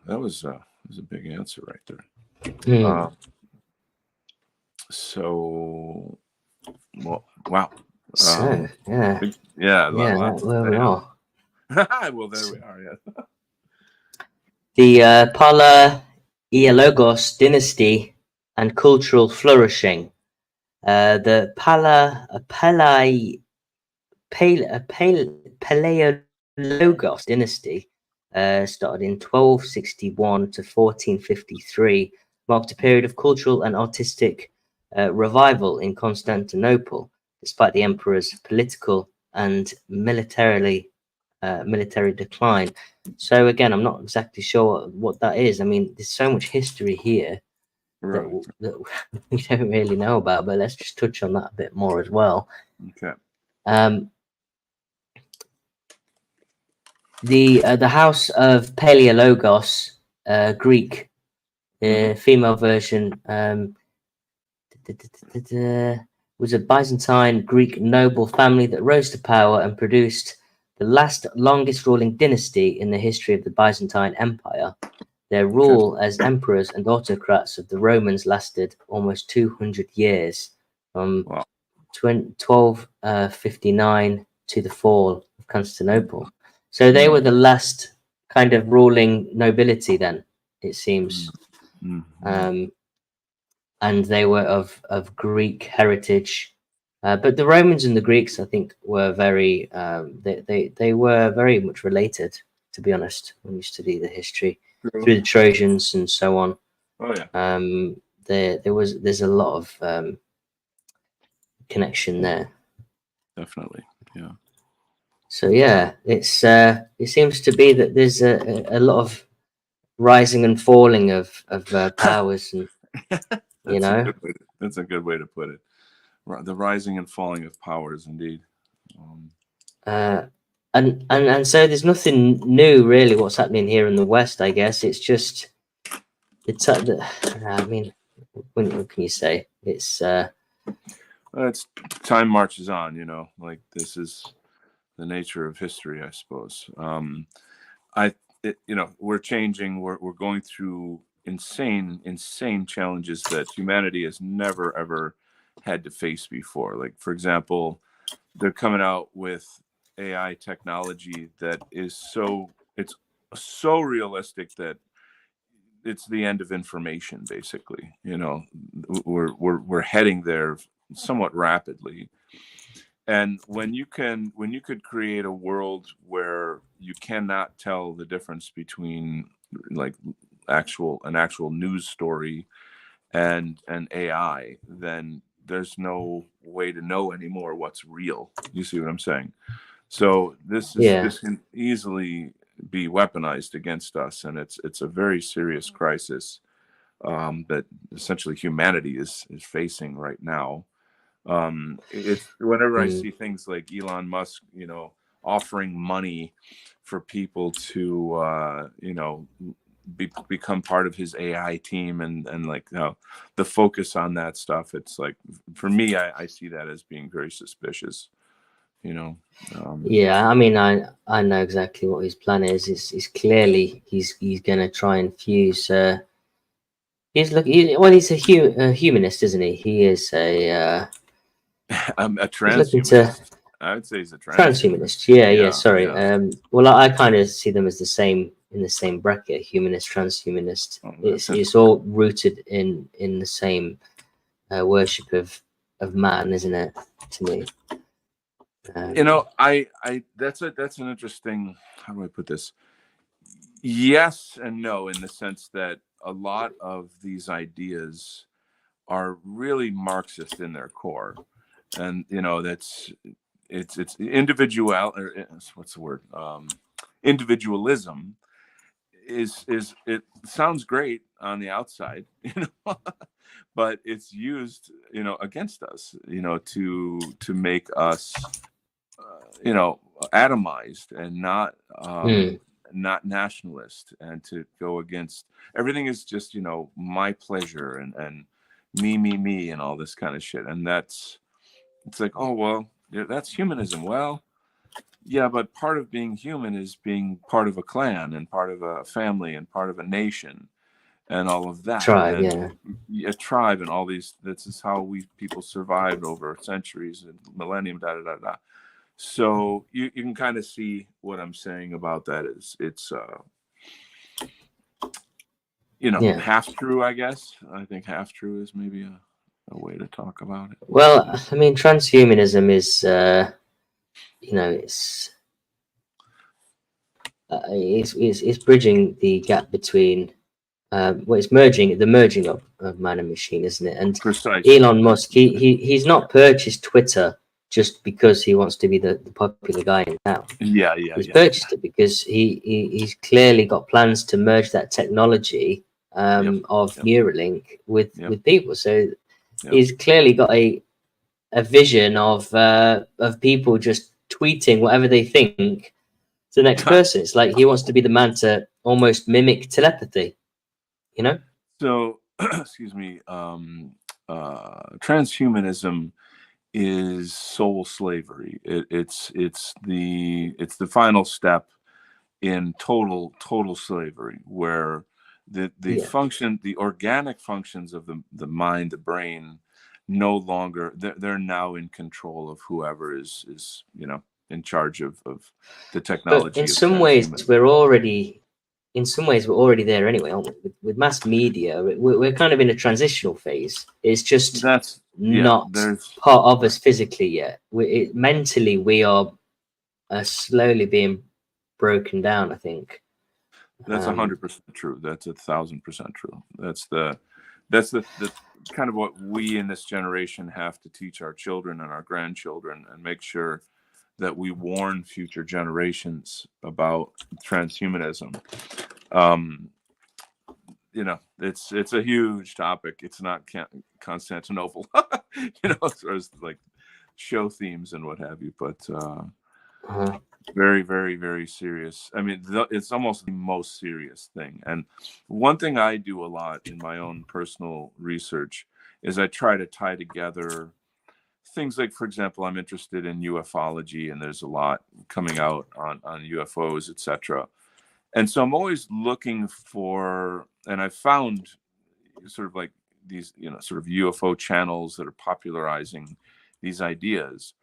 that was a big answer right there. So, well, wow. So yeah, yeah, that's where we are. Well, there we are. Yeah. The Palaiologos dynasty and cultural flourishing. The Palaiologos dynasty started in 1261 to 1453, marked a period of cultural and artistic revival in Constantinople, despite the emperor's political and military decline. So again, I'm not exactly sure what that is. I mean, there's so much history here that we don't really know about, but let's just touch on that a bit more as well. Okay. The House of Palaiologos, Greek, female version, was a Byzantine Greek noble family that rose to power and produced the longest ruling dynasty in the history of the Byzantine Empire. Their rule as emperors and autocrats of the Romans lasted almost 200 years, from 1259 to the fall of Constantinople. So they were the last kind of ruling nobility then, it seems. And they were of Greek heritage. But the Romans and the Greeks, I think, were very, they were very much related, to be honest, when you study the history. Through the Trojans and so on. Oh yeah. There's a lot of connection there. Definitely, yeah. So yeah, it seems to be that there's a lot of rising and falling of powers, and you know, that's a good way to put it. The rising and falling of powers, indeed. And so there's nothing new really what's happening here in the West. I guess it's just I mean, what can you say? It's time marches on, you know, like this is the nature of history, I suppose. We're changing. We're going through insane challenges that humanity has never ever had to face before. Like, for example, they're coming out with AI technology that is it's so realistic that it's the end of information, basically. We're heading there somewhat rapidly. And when you could create a world where you cannot tell the difference between like an actual news story and an AI, then there's no way to know anymore what's real. You see what I'm saying? So this Yeah. can easily be weaponized against us, and it's a very serious crisis that essentially humanity is facing right now. It's whenever I see things like Elon Musk, offering money for people to, become part of his AI team, and like, the focus on that stuff. It's like, for me, I see that as being very suspicious. Yeah, I mean, I know exactly what his plan is. It's clearly he's gonna try and fuse. He's a humanist, isn't he? He is a. I'm a He's looking to transhumanist. I would say he's a transhumanist. transhumanist. Yeah, yeah. Yeah, Sorry. yeah. Well, I kind of see them as the same in the same bracket. Humanist, transhumanist. Oh, It's all rooted in the same worship of man, isn't it? To me. I that's an interesting, how do I put this? Yes and no, in the sense that a lot of these ideas are really Marxist in their core, and that's it's individual, or what's the word? Individualism is it sounds great on the outside, but it's used, against us, to make us, atomized and not nationalist, and to go against everything is just, my pleasure, and me and all this kind of shit. And it's like, oh well, yeah, that's humanism. Well, yeah, but part of being human is being part of a clan and part of a family and part of a nation and all of that. Tribe. And Yeah. a tribe and all these, this is how we people survived over centuries and millennium, da da da da. So you can kind of see what I'm saying about that. It's Yeah. half true, I guess. I think half true is maybe a way to talk about it. Well, I mean, transhumanism is, it's bridging the gap between, it's the merging of man and machine, isn't it? And Precisely. Elon Musk, he's not purchased Twitter just because he wants to be the popular guy in town. Yeah. He's purchased it because he's clearly got plans to merge that technology of Neuralink with people. So he's clearly got a vision of people just tweeting whatever they think to the next person. It's like he wants to be the man to almost mimic telepathy, So, excuse me, transhumanism is soul slavery. It's the final step in total slavery, where the organic functions of the mind, the brain, no longer, they're now in control of whoever is in charge of the technology. But in some ways we're already there anyway, aren't we? With mass media, we're kind of in a transitional phase. It's just not part of us physically yet. Mentally we are slowly being broken down, I think. That's 100% true. That's 1,000% true. That's the kind of what we in this generation have to teach our children and our grandchildren, and make sure that we warn future generations about transhumanism. It's a huge topic. It's not Constantinople, as far as like show themes and what have you, but very, very, very serious. I mean, it's almost the most serious thing. And one thing I do a lot in my own personal research is I try to tie together things like, for example, I'm interested in ufology, and there's a lot coming out on UFOs, etc. And so I'm always looking for, and I found sort of like these, sort of UFO channels that are popularizing these ideas,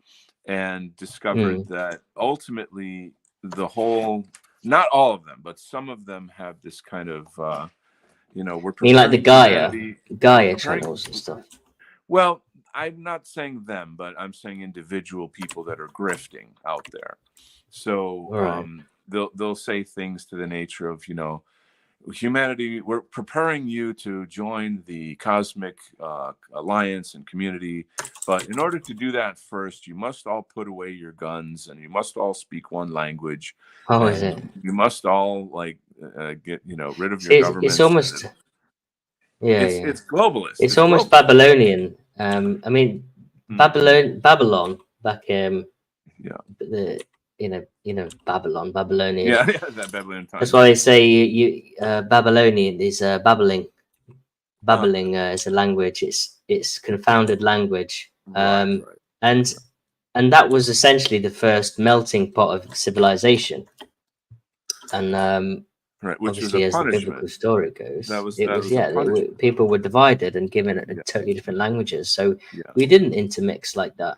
and discovered Mm. that ultimately the whole, not all of them, but some of them have this kind of, we're I mean, like the preparing humanity, we're Gaia preparing, channels and stuff. well, I'm not saying them, but I'm saying individual people that are grifting out there. So Right. they'll say things to the nature of, humanity, we're preparing you to join the cosmic alliance and community, but in order to do that, first you must all put away your guns, and you must all speak one language, Oh, is it? and you must all like get rid of your See, it's governments. And almost, yeah, it's globalist. it's It's almost globalist. Babylonian. I mean, Mhm. Babylon back Yeah. the Babylonian. Yeah. Yeah, that Babylonian That's times. why Yeah. they say Babylonian is babbling. Huh. Babbling is a language. It's confounded language. Right. Right. And that was essentially the first melting pot of civilization. And Right. Which was a obviously, as the biblical punishment. story goes, it That was, was a yeah, punishment. people were divided and given Yeah. totally different languages. So Yeah. we didn't intermix like that.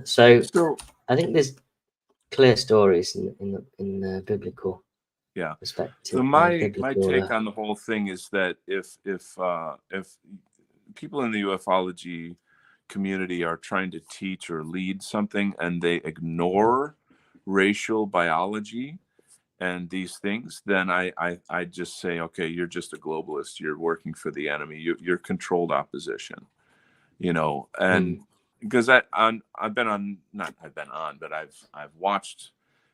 So So I think there's clear stories in the biblical yeah. So perspective, my biblical. take on the whole thing is that if people in the ufology community are trying to teach or lead something, and they ignore racial biology and these things, then I just say, okay, you're just a globalist. You're working for the enemy. You're controlled opposition. And Mm, because I've been on, not I've been on, but I've watched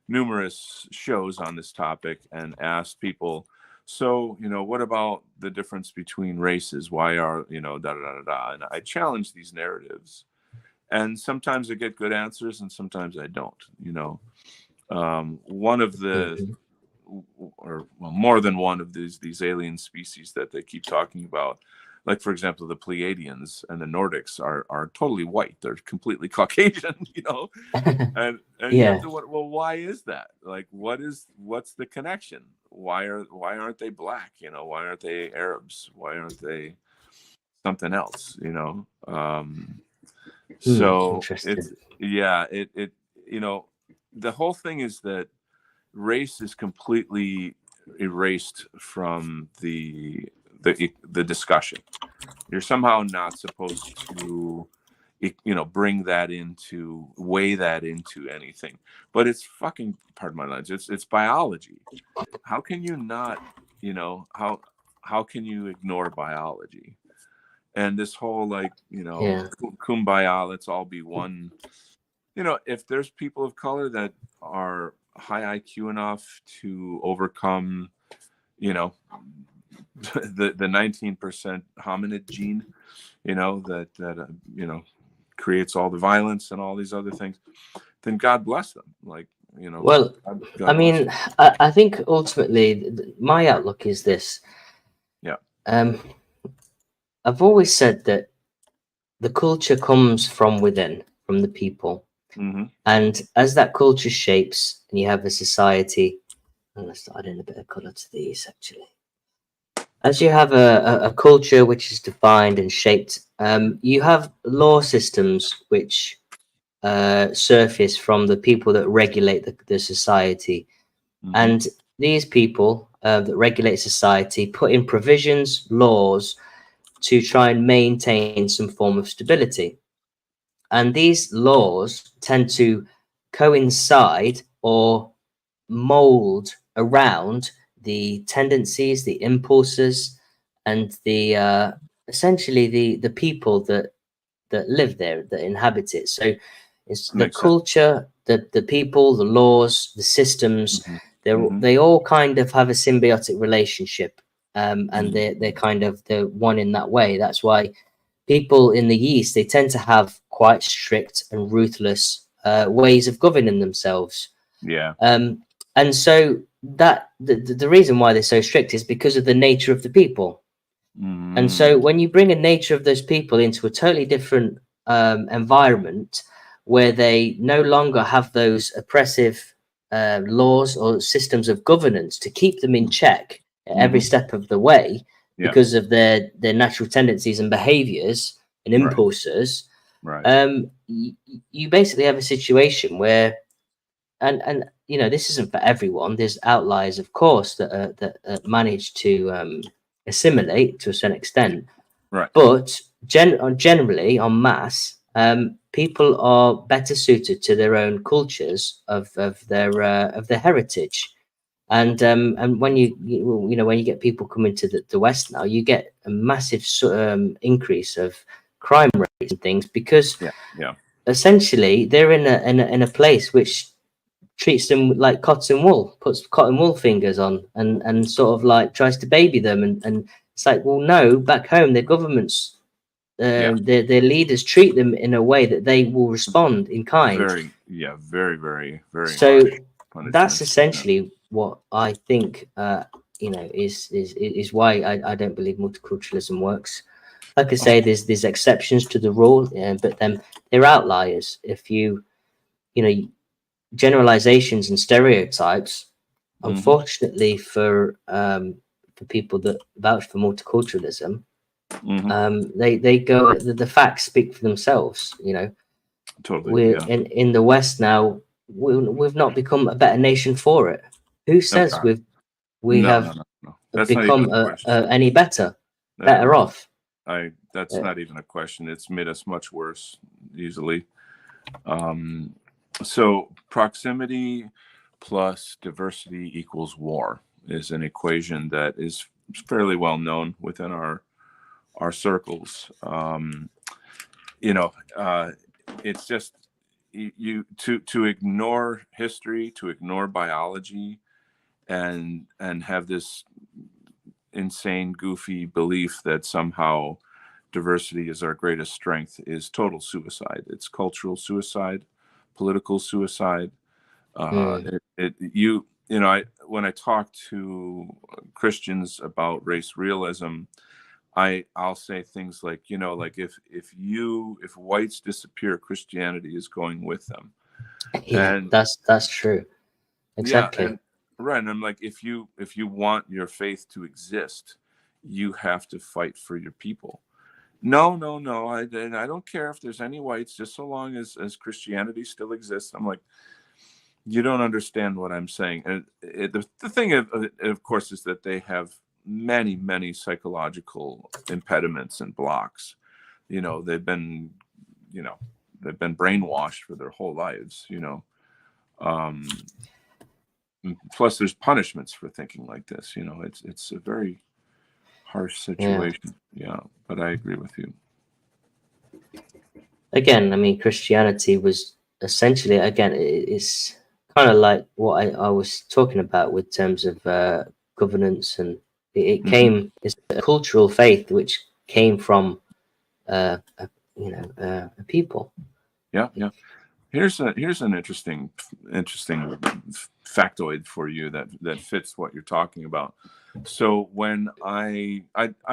numerous shows on this topic and asked people, so what about the difference between races? Why are da da da da da? And I challenge these narratives, and sometimes I get good answers, and sometimes I don't. One of the, mhm. or well, more than one of these alien species that they keep talking about, like for example the Pleiadians and the Nordics, are totally white. They're completely Caucasian. And you have Yeah, to wonder, well, why is that? Like, what's the connection? Why aren't they black? Why aren't they Arabs? Why aren't they something else? So interesting. it's, yeah, it the whole thing is that race is completely erased from the discussion. You're somehow not supposed to bring that into, weigh that into anything. But it's fucking, pardon my language, it's biology. How can you not, how can you ignore biology? And this whole, like, Yeah, kumbaya, let's all be one. If there's people of color that are high IQ enough to overcome, you know, the 19% hominid gene, that creates all the violence and all these other things, then God bless them. Like, well, I God bless mean, them. I think ultimately my outlook is this. Yeah. um I've always said that the culture comes from within, from the people. Mm-hmm. And as that culture shapes, and you have a society, and let's add in a bit of color to these actually. As you have a culture which is defined and shaped, you have law systems which surface from the people that regulate the society. Mm-hmm. And these people that regulate society put in provisions, laws to try and maintain some form of stability. And these laws tend to coincide or mold around the tendencies, the impulses, and the essentially the people that live there, that inhabit it. So it's the Makes sense. culture, the people, the laws, the systems. Mm-hmm. Mm-hmm. They all kind of have a symbiotic relationship, and Mm-hmm. they're kind of the one in that way. That's why people in the East, they tend to have quite strict and ruthless ways of governing themselves. Yeah. And so that the reason why they're so strict is because of the nature of the people. And Mm-hmm. so when you bring a nature of those people into a totally different environment where they no longer have those oppressive laws or systems of governance to keep them in check at every step of the way, Yeah. because of their natural tendencies and behaviors and impulses, Right. you basically have a situation where, and you know, this isn't for everyone. There's outliers, of course, that manage to assimilate to a certain extent. Right. But generally, en masse, people are better suited to their own cultures of their heritage. And when you know, when you get people coming to the West now, you get a massive increase of crime rates and things, because Yeah. essentially they're in a place which treats them like cotton wool, puts cotton wool fingers on, and sort of like tries to baby them, and it's like, well, no, back home their governments, their leaders treat them in a way that they will respond in kind. Very So harsh that's punishments. essentially what I think, you know, is why I don't believe multiculturalism works. Like I say, there's exceptions to the rule, but then they're outliers. If you know, generalizations and stereotypes, unfortunately for people that vouch for multiculturalism, they go, the facts speak for themselves. You know, Totally. we're Yeah. in the West now, we've not become a better nation for it. Who No, says we no, have no, no, no. That's not even become a question. any better Right. off? That's not even a question. It's made us much worse, easily. So proximity plus diversity equals war is an equation that is fairly well known within our circles. You know, it's just you to ignore history, to ignore biology, and have this insane, goofy belief that somehow diversity is our greatest strength is total suicide. It's cultural suicide, political suicide. You know, when I talk to Christians about race realism, I'll say things like, you know, like if whites disappear, Christianity is going with them. Yeah, And that's true. yeah, Exactly. and right, and I'm like, if you want your faith to exist, you have to fight for your people. No, no, no. I don't care if there's any whites, just so long as Christianity still exists. I'm like, you don't understand what I'm saying. And the thing of course, is that they have many psychological impediments and blocks. You know, you know, they've been brainwashed for their whole lives. You know, um, plus there's punishments for thinking like this. You know, it's a very harsh Yeah. situation. Yeah, but I agree with you. Again, I mean, Christianity was essentially, again, it's kind of like what I was talking about with terms of governance, and it Hmm. came, it's a cultural faith which came from you know, a people. Yeah, yeah. Here's an interesting factoid for you that fits what you're talking about. So when I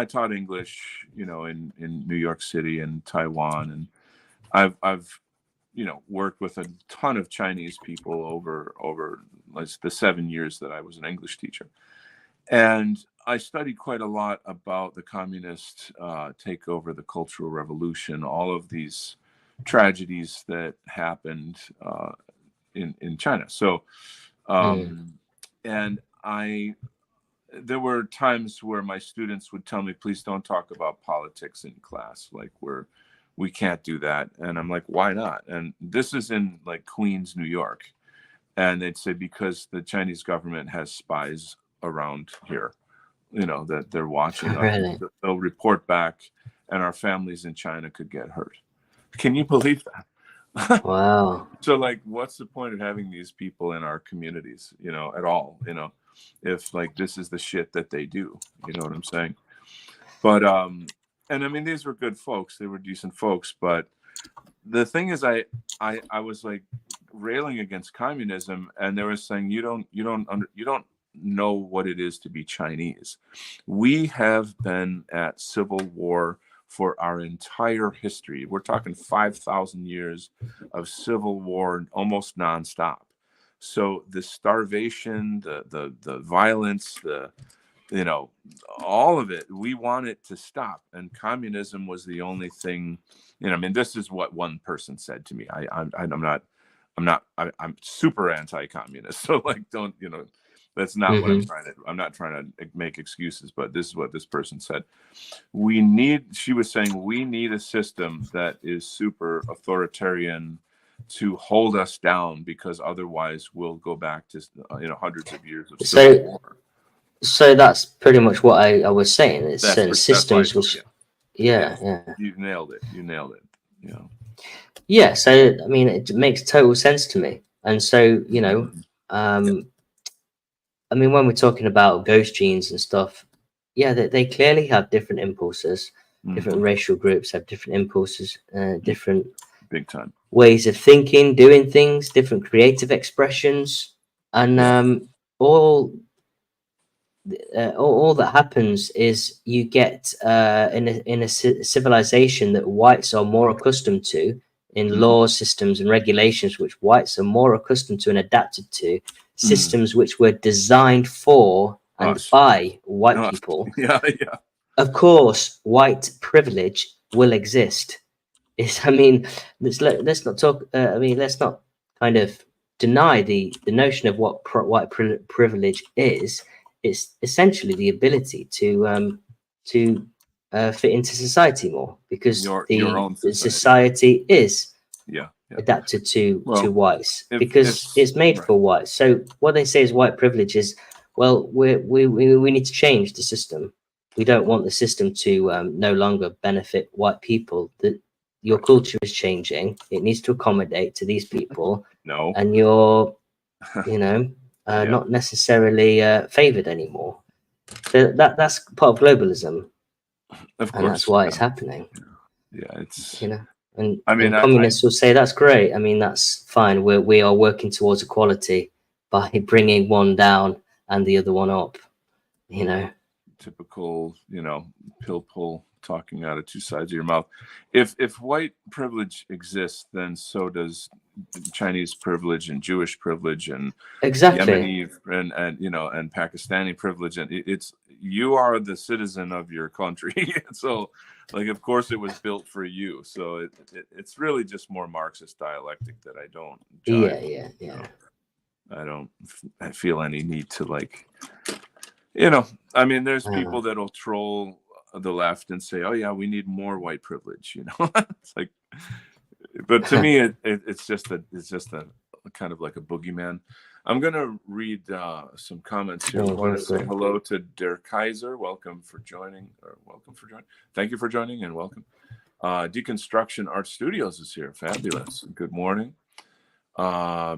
taught English, you know, in New York City and Taiwan, and I've you know, worked with a ton of Chinese people over like the 7 years that I was an English teacher, and I studied quite a lot about the communist takeover, the Cultural Revolution, all of these tragedies that happened in China. So, Mm. and there were times where my students would tell me, please don't talk about politics in class. Like we can't do that. And I'm like, why not? And this is in like Queens, New York. And they'd say, because the Chinese government has spies around here, you know, that they're watching us. Really? They'll report back and our families in China could get hurt. Can you believe that? Wow. So like, what's the point of having these people in our communities, you know, at all, you know, if like this is the shit that they do, you know what I'm saying? But and I mean, these were good folks, they were decent folks, but the thing is, I was like railing against communism, and they were saying, you don't know what it is to be Chinese. We have been at civil war for our entire history. We're talking 5,000 years of civil war, almost nonstop. So the starvation, the violence, you know, all of it, we want it to stop. And communism was the only thing, you know, I mean, this is what one person said to me. I'm super anti-communist. So like, don't, you know, that's not what I'm not trying to make excuses, but this is what this person said. She was saying, we need a system that is super authoritarian to hold us down, because otherwise we'll go back to, you know, hundreds of years of civil war. So that's pretty much what I was saying. It's certain systems which, yeah, you nailed it. You know. Yeah. So I mean, it makes total sense to me. And so, you know, I mean, when we're talking about ghost genes and stuff, yeah, they clearly have different impulses. Different racial groups have different impulses, different big time ways of thinking, doing things, different creative expressions, and all that happens is you get in a civilization that whites are more accustomed to, in laws, systems, and regulations which whites are more accustomed to and adapted to, systems which were designed for and by white people. Of course, white privilege will exist. I mean, let's not talk. I mean, let's not kind of deny the notion of what white privilege is. It's essentially the ability to fit into society more, because your own society is adapted to whites, because it's made for whites. So what they say is white privilege is, well, we need to change the system. We don't want the system to no longer benefit white people. That your culture is changing. It needs to accommodate to these people. No, and you're, you know, not necessarily favored anymore. So that's part of globalism, of course, and that's why it's happening. Yeah, it's, you know, and I mean, communists will say that's great. I mean, that's fine. We are working towards equality by bringing one down and the other one up. You know, typical, you know, pill pull, talking out of two sides of your mouth. If white privilege exists, then so does Chinese privilege and Jewish privilege and Yemeni and you know, and Pakistani privilege, and it's, you are the citizen of your country. So like, of course it was built for you. So it's really just more Marxist dialectic that I don't jive. You know? I don't feel any need to, like, you know, I mean, there's people that'll troll the left and say, oh yeah, we need more white privilege, you know. It's like, but to me, it's just a kind of like a boogeyman. I'm gonna read some comments here. I want to say hello to Der Kaiser. Welcome for joining. Thank you for joining and welcome. Deconstruction Art Studios is here. Fabulous. Good morning.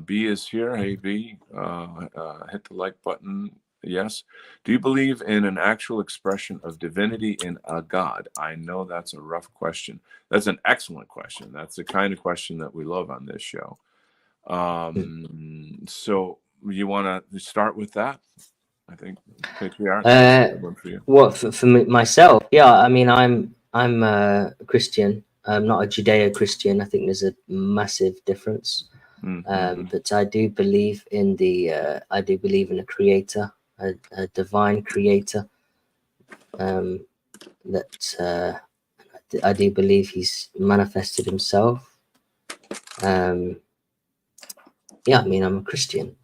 B is here. Hey B, hit the like button. Yes. Do you believe in an actual expression of divinity in a god? I know that's a rough question. That's an excellent question. That's the kind of question that we love on this show. So you want to start with that? I think Patriotic. What for myself? Yeah, I mean, I'm a Christian. I'm not a Judeo-Christian. I think there's a massive difference. But I do believe in a creator, a divine creator. That I do believe he's manifested himself. Yeah, I mean, I'm a Christian,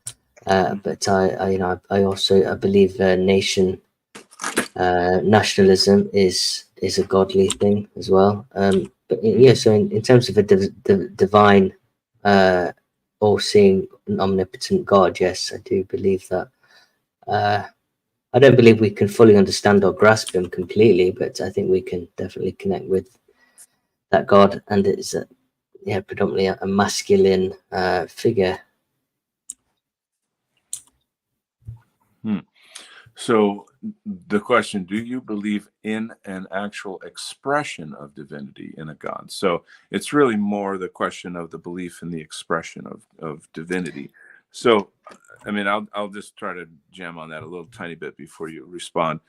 but I also believe nationalism is a godly thing as well. But yeah, so in terms of a divine, all-seeing, omnipotent God, yes, I do believe that. I don't believe we can fully understand or grasp him completely, but I think we can definitely connect with that God, and it's predominantly a masculine figure. So the question, do you believe in an actual expression of divinity in a god? So it's really more the question of the belief in the expression of divinity. So, I mean, I'll just try to jam on that a little tiny bit before you respond.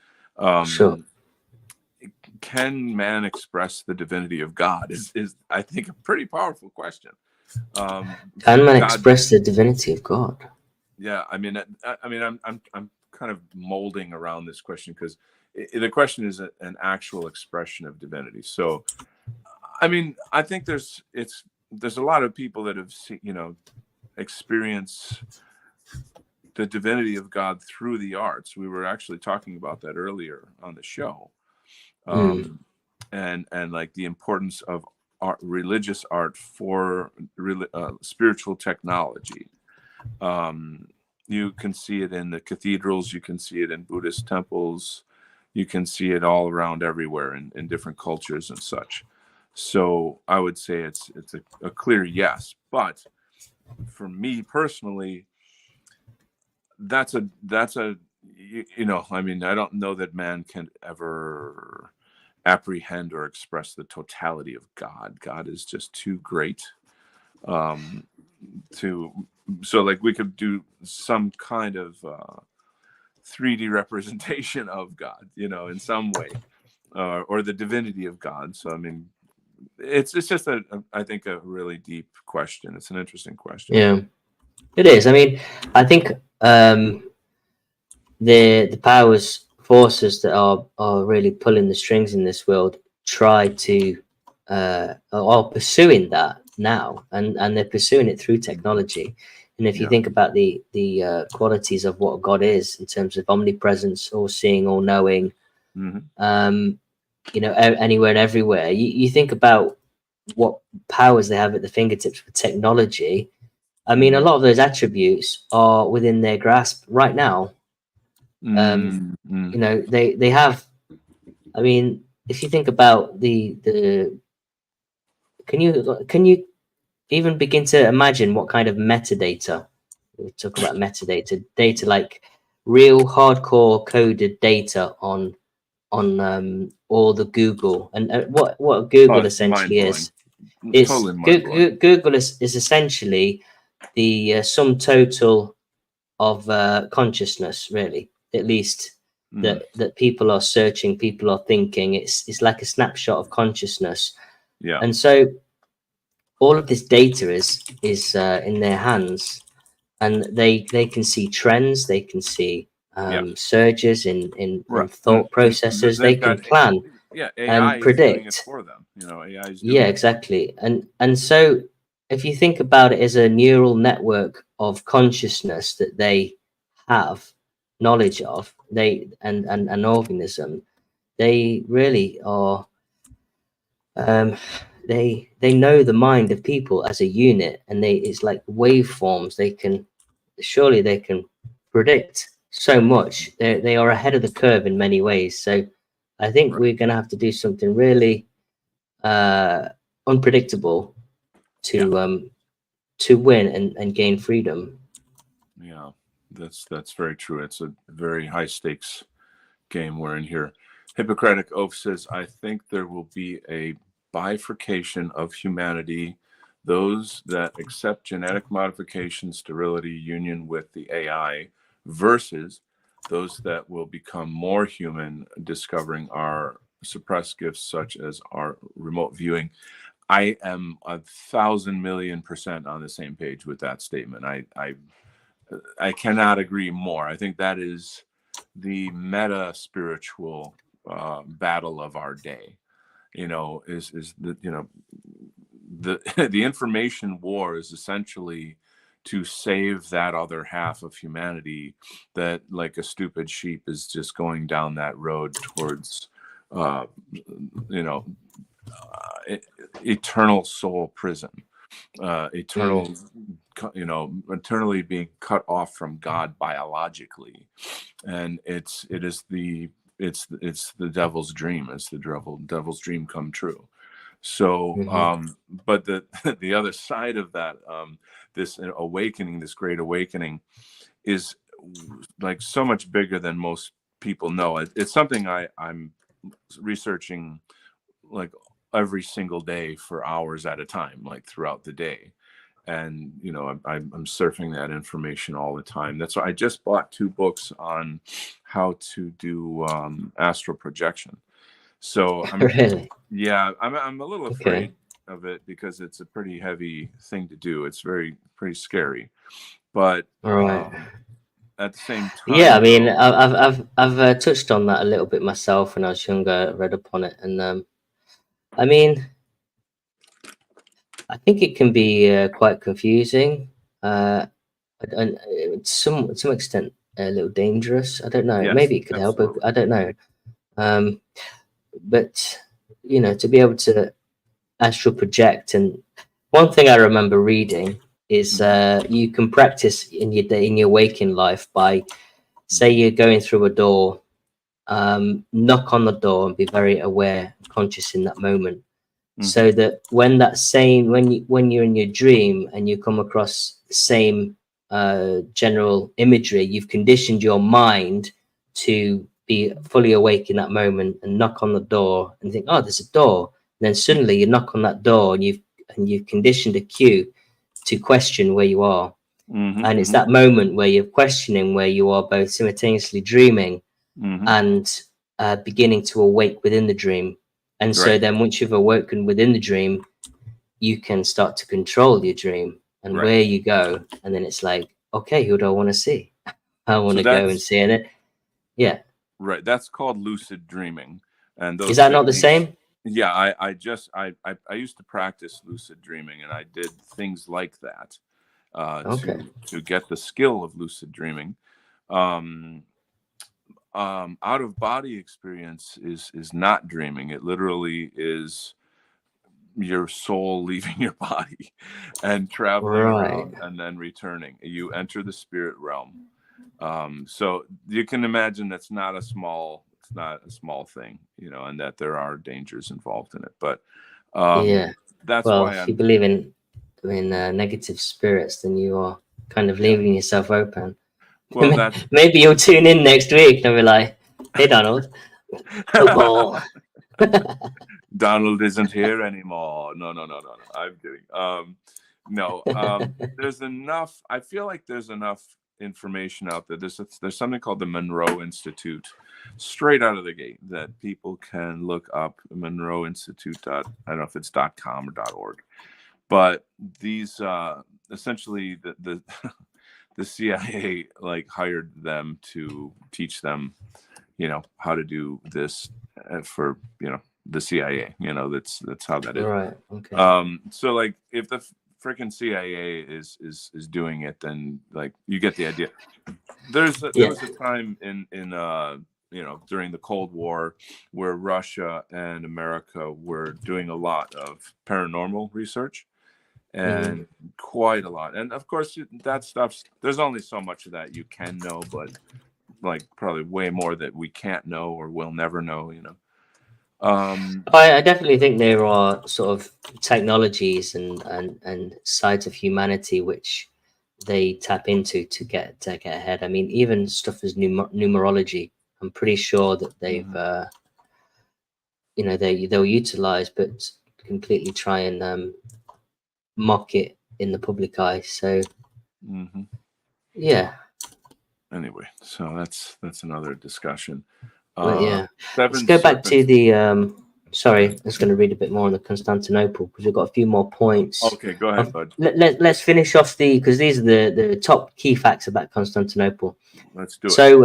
Sure. can man express the divinity of God is I think a pretty powerful question. Can man God, express the divinity of God? yeah, I mean, I'm kind of molding around this question because the question is an actual expression of divinity. So, I mean, I think there's a lot of people that have seen, experience the divinity of God through the arts. We were actually talking about that earlier on the show, and like the importance of art, religious art for spiritual technology. You can see it in the cathedrals, you can see it in Buddhist temples, you can see it all around everywhere in different cultures and such. So I would say it's a clear yes. But for me personally, that's a I mean, I don't know that man can ever apprehend or express the totality of God. God is just too great. So like we could do some kind of 3D representation of God, in some way, or the divinity of God. So I mean, it's just I think a really deep question. It's an interesting question. Yeah, it is. I mean, I think the powers forces that are really pulling the strings in this world try to are pursuing that now, and they're pursuing it through technology. And if you think about the qualities of what God is in terms of omnipresence, all seeing, all knowing, anywhere and everywhere, you think about what powers they have at the fingertips with technology. I mean, a lot of those attributes are within their grasp right now. They have. I mean, if you think about the can you even begin to imagine what kind of metadata we talk about? Data like real hardcore coded data on all the Google, and what Google essentially is Totally Google is essentially the sum total of consciousness, really, at least that people are searching, people are thinking. It's like a snapshot of consciousness. Yeah. And so all of this data is in their hands, and they can see trends, they can see surges in thought processes, they can plan AI and is doing it predict. for them. AI is doing Yeah, exactly. And so if you think about it as a neural network of consciousness that they have knowledge of, they and an organism, they really are they know the mind of people as a unit, and it's like waveforms. They can predict so much. They are ahead of the curve in many ways. So I think we're going to have to do something really unpredictable to win and gain freedom. Yeah, that's very true. It's a very high stakes game we're in here. Hippocratic Oath says, I think there will be a bifurcation of humanity, those that accept genetic modification, sterility, union with the AI, versus those that will become more human, discovering our suppressed gifts such as our remote viewing. I am 1,000,000,000% on the same page with that statement. I cannot agree more. I think that is the meta spiritual battle of our day. Is the information war is essentially to save that other half of humanity that, like a stupid sheep, is just going down that road towards eternal soul prison, eternally being cut off from God biologically. And it is the devil's dream. It's the devil's dream come true. So but the other side of that, this awakening, this great awakening, is like so much bigger than most people know. It's something I'm researching like every single day for hours at a time, like throughout the day. And I'm surfing that information all the time. That's why I just bought 2 books on how to do astral projection. So Really? yeah, I'm a little Okay. afraid of it because it's a pretty heavy thing to do. It's pretty scary, but All right. at the same Yeah, I time, mean, though, I've touched on that a little bit myself when I was younger. Read up on it, and I mean, I think it can be quite confusing, and to some extent a little dangerous. I don't know. yes, Maybe it could help. But absolutely. I don't know. Um, but to be able to astral project, and one thing I remember reading is Mhm. you can practice in your day, in your waking life by, say, you're going through a door, knock on the door and be very aware, conscious in that moment, Mhm. so that when that same when you're in your dream and you come across the same general imagery, you've conditioned your mind to be fully awake in that moment and knock on the door and think, oh, there's a door. And then suddenly you knock on that door and you've conditioned a cue to question where you are. Mhm. And it's Mhm. that moment where you're questioning where you are, both simultaneously dreaming Mhm. and beginning to awake within the dream. And so Right. then once you've awoken within the dream, you can start to control your dream and Right. where you go. And then it's like, okay, who do I want to see? I want So to go and that's see it. Yeah. right. That's called lucid dreaming, and Is those that not the techniques. same? Yeah, I used to practice lucid dreaming, and I did things like that Okay. to get the skill of lucid dreaming. Um, Out of body experience is not dreaming. It literally is your soul leaving your body and traveling Right. around and then returning. You enter the spirit realm. So you can imagine it's not a small thing, and that there are dangers involved in it. But Yeah. that's Well, why if you I'm. believe in negative spirits, then you are kind of Yeah. leaving yourself open. Well, that's Maybe you'll tune in next week and be like, "Hey, Donald, football." Donald isn't here anymore. No, no, no, no, no. I'm kidding. No. There's enough. I feel like there's enough information out there. There's something called the Monroe Institute, straight out of the gate, that people can look up. Monroe Institute. I don't know if it's .com or .org, but these essentially the the CIA like hired them to teach them, how to do this for the CIA. That's how that is. Right. Okay. So like if the freaking CIA is doing it, then like you get the idea. There Yeah. was a time in during the Cold War where Russia and America were doing a lot of paranormal research, Mhm. and quite a lot. And of course, that stuff's there's only so much of that you can know, but like probably way more that we can't know or will never know. Um, I definitely think there are sort of technologies and sides of humanity which they tap into to get ahead. I mean, even stuff as numerology. I'm pretty sure that they've mhm, they'll utilize, but completely try and mock it in the public eye. So mhm. yeah, Anyway, so that's another discussion. but Uh, yeah. Let's Seven go back to Serpents. the. Sorry, I was going to read a bit more on the Constantinople because we've got a few more points. Okay, go ahead, bud. Let's finish off because these are the top key facts about Constantinople. Let's do it. So,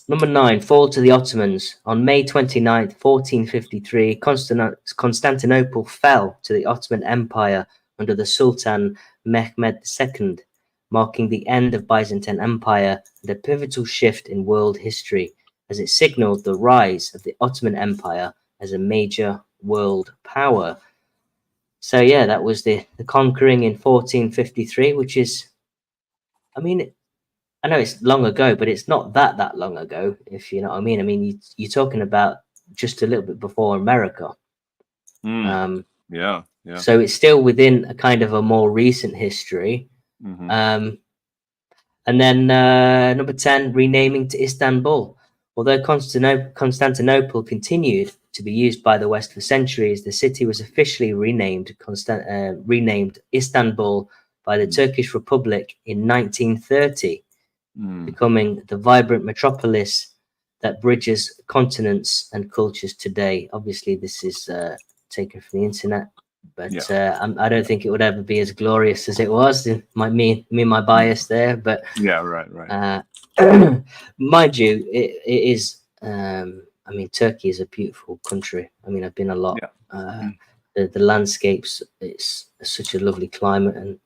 number 9, fall to the Ottomans. On May 29th, 1453, Constantinople fell to the Ottoman Empire under the Sultan Mehmed II, marking the end of Byzantine Empire and a pivotal shift in world history, as it signaled the rise of the Ottoman Empire as a major world power. So, yeah, that was the conquering in 1453, which is, I mean, I know it's long ago, but it's not that long ago, if you know what I mean. I mean, you're talking about just a little bit before America. Mm, Um, yeah, yeah. so it's still within a kind of a more recent history. Hmm. Um, and then number 10, renaming to Istanbul. Although Constantinople continued to be used by the West for centuries, the city was officially renamed Istanbul by the Turkish Republic in 1930. Mm, Becoming the vibrant metropolis that bridges continents and cultures today. Obviously, this is taken from the internet, but I don't think it would ever be as glorious as it was. Me and my bias there, but yeah, right. mind you, it is. I mean, Turkey is a beautiful country. I mean, I've been a lot. Yeah. The landscapes, it's such a lovely climate, and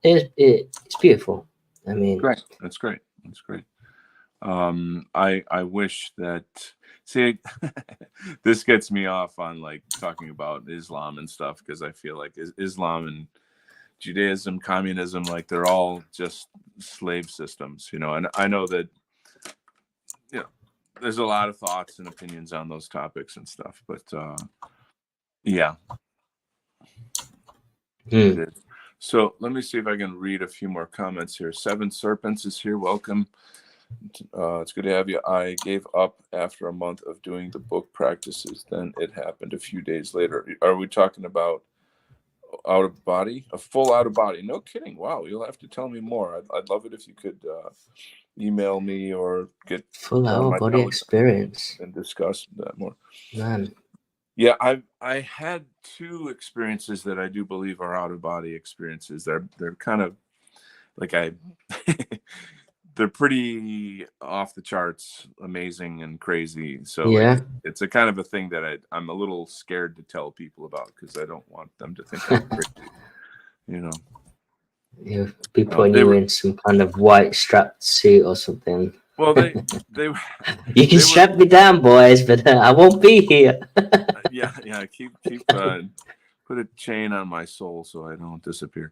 it's beautiful. I mean, great. That's great. I wish that, see, this gets me off on like talking about Islam and stuff, because I feel like Islam and Judaism, communism, like they're all just slave systems, you know. And I know that, you know, there's a lot of thoughts and opinions on those topics and stuff, but yeah, it is. So let me see if I can read a few more comments here. Seven Serpents is here. Welcome. It's good to have you. I gave up after a month of doing the book practices. Then it happened a few days later. Are we talking about out of body? A full out of body? No kidding. Wow. You'll have to tell me more. I'd love it if you could email me or get full out of body experience and discuss that more. Man. Yeah, I had two experiences that I do believe are out of body experiences. They're kind of like they're pretty off the charts, amazing and crazy. So yeah, it's a kind of a thing that I'm a little scared to tell people about, because I don't want them to think I'm crazy. You know, you'll be putting you in some kind of white strapped suit or something. Well, they you can strap me down, boys, but I won't be here. yeah. Keep put a chain on my soul so I don't disappear.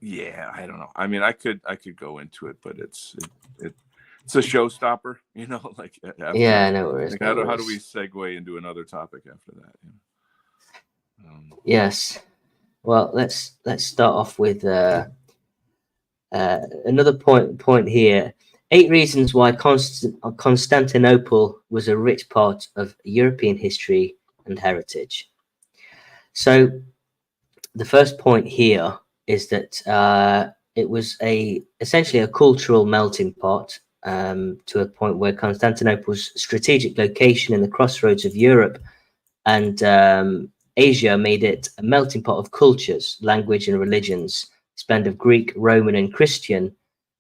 Yeah, I don't know. I mean, I could go into it, but it's a showstopper, you know. Like yeah, no worries. Like, how do we segue into another topic after that? You know? Yes. Well, let's start off with another point here. 8 reasons why Constantinople was a rich part of European history and heritage. So, the first point here is that it was essentially a cultural melting pot, to a point where Constantinople's strategic location in the crossroads of Europe and Asia made it a melting pot of cultures, language, and religions, blend of Greek, Roman, and Christian,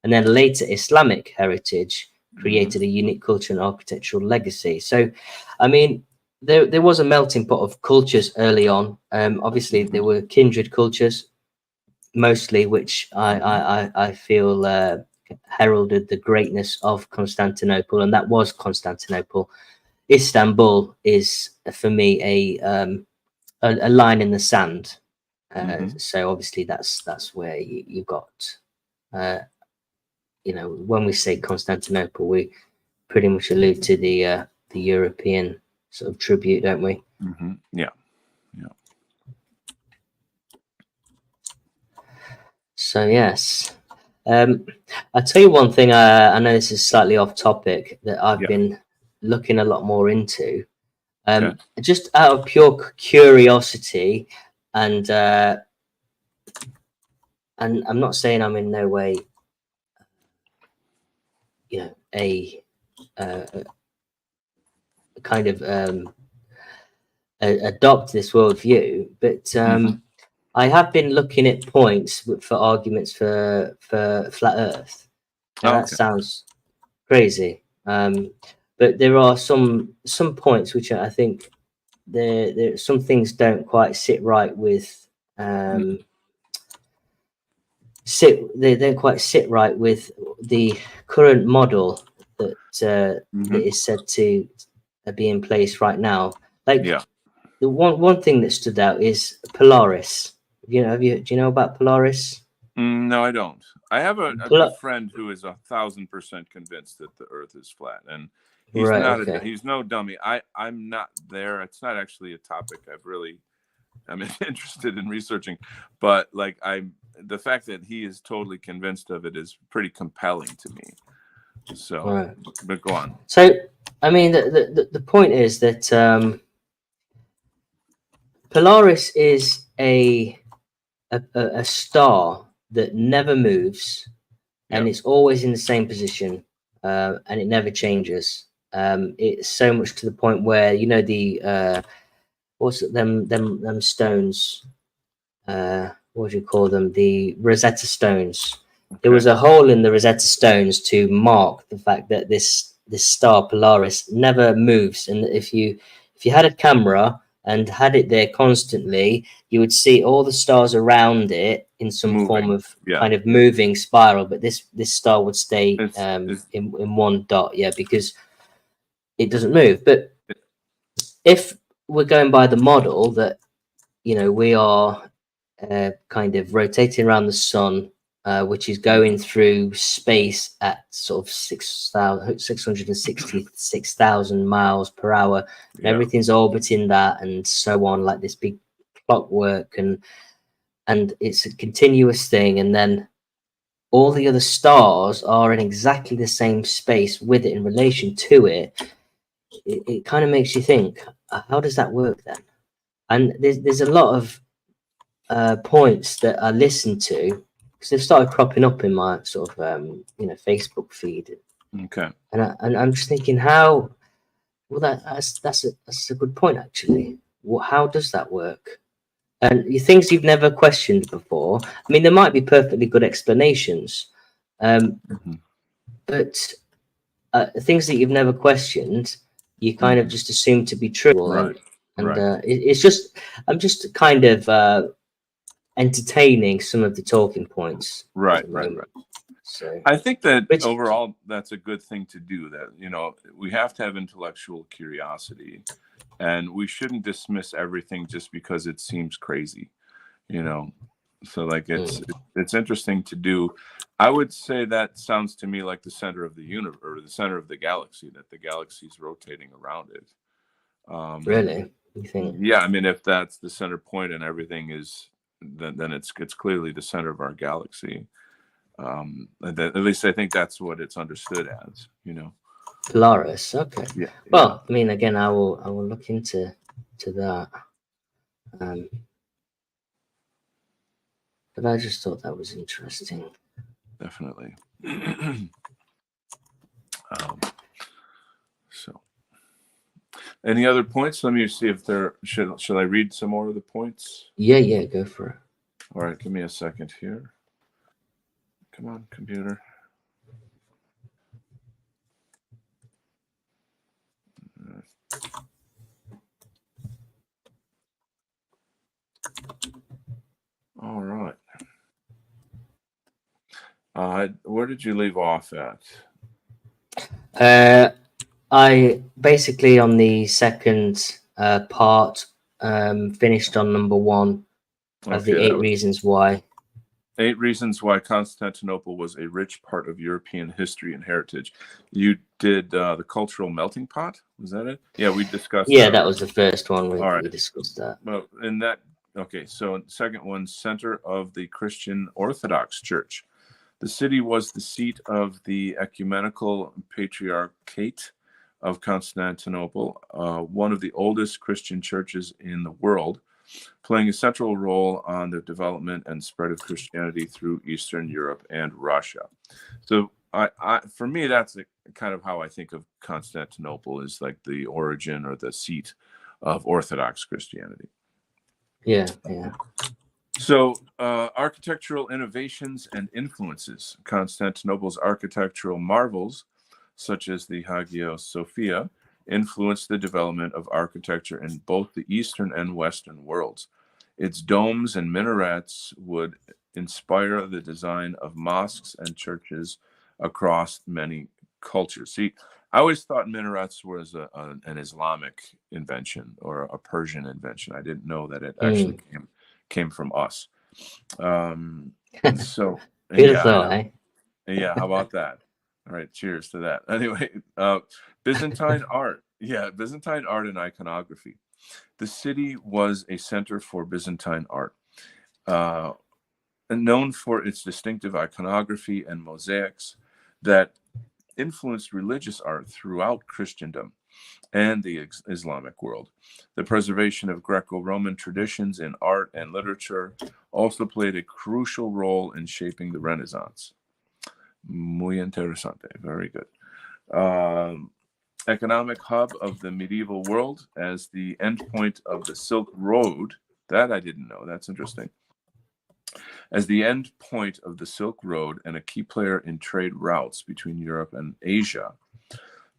and then later Islamic heritage created a unique culture and architectural legacy. So, I mean, there was a melting pot of cultures early on. Obviously, there were kindred cultures, mostly, which I feel heralded the greatness of Constantinople, and that was Constantinople. Istanbul is, for me, a line in the sand. So obviously that's where you got, you know, when we say Constantinople, we pretty much allude to the European sort of tribute, don't we? Yeah. So yes, I'll tell you one thing. I know this is slightly off topic that I've been looking a lot more into, just out of pure curiosity, and I'm not saying I'm in no way, you know, a kind of adopt this worldview, but I have been looking at points for arguments for flat Earth. Now, that sounds crazy, but there are some points which I think there some things don't quite sit right with. They don't quite sit right with the current model that that is said to be in place right now. Like the one thing that stood out is Polaris. You know, do you know about Polaris? No, I don't. I have a good friend who is 1,000% convinced that the Earth is flat, and he's he's no dummy. I'm not there. It's not actually a topic I'm interested in researching, but like the fact that he is totally convinced of it is pretty compelling to me. So, but go on. So, I mean, the point is that Polaris is a star that never moves, and it's always in the same position, and it never changes. It's so much to the point where, you know, the what's it, them stones, what do you call them, the Rosetta Stones. There was a hole in the Rosetta Stones to mark the fact that this star Polaris never moves, and if you had a camera and had it there constantly, you would see all the stars around it in some form of kind of moving spiral, but this star would stay in one dot, because it doesn't move. But if we're going by the model that, you know, we are kind of rotating around the sun, which is going through space at sort of 666,000 miles per hour, and everything's orbiting that and so on, like this big clockwork, and it's a continuous thing, and then all the other stars are in exactly the same space with it in relation to it. It kind of makes you think, how does that work then? And there's a lot of points that I listen to, because they've started cropping up in my sort of you know, Facebook feed. Okay. And I'm just thinking, how? Well, that's a good point, actually. How does that work? And things you've never questioned before. I mean, there might be perfectly good explanations, but things that you've never questioned, you kind of just assume to be true. Right. It's just, I'm just kind of entertaining some of the talking points. Right. So I think that overall that's a good thing to do. That, you know, we have to have intellectual curiosity, and we shouldn't dismiss everything just because it seems crazy, you know. So like it's interesting to do. I would say that sounds to me like the center of the universe, or the center of the galaxy, that the galaxy is rotating around it. Really? You think? Yeah, I mean, if that's the center point and everything is, then it's clearly the center of our galaxy. At least I think that's what it's understood as, you know. Polaris. Okay. Yeah. Well, I mean, again, I will look into that. But I just thought that was interesting. Definitely. So, any other points? Let me see if there should I read some more of the points? Yeah, go for it. All right, give me a second here. Come on, computer. All right. Where did you leave off at? I basically, on the second part, finished on number 1 of the 8 reasons why. 8 reasons why Constantinople was a rich part of European history and heritage. You did the cultural melting pot. Was that it? Yeah, we discussed. Yeah, that was the first one. We discussed that. Well, in that, okay. So second one, center of the Christian Orthodox Church. The city was the seat of the ecumenical Patriarchate of Constantinople, one of the oldest Christian churches in the world, playing a central role on the development and spread of Christianity through Eastern Europe and Russia. So for me, that's kind of how I think of Constantinople, is like the origin or the seat of Orthodox Christianity. Yeah. So architectural innovations and influences. Constantinople's architectural marvels, such as the Hagia Sophia, influenced the development of architecture in both the Eastern and Western worlds. Its domes and minarets would inspire the design of mosques and churches across many cultures. See, I always thought minarets was an Islamic invention or a Persian invention. I didn't know that it actually came from us. So yeah, yeah, how about that? All right, cheers to that. Anyway, Byzantine art. Yeah, Byzantine art and iconography. The city was a center for Byzantine art, known for its distinctive iconography and mosaics that influenced religious art throughout Christendom and the Islamic world. The preservation of Greco-Roman traditions in art and literature also played a crucial role in shaping the Renaissance. Muy interesante. Very good. Um, Economic hub of the medieval world as the endpoint of the Silk Road. That I didn't know. That's interesting. As the end point of the Silk Road and a key player in trade routes between Europe and Asia,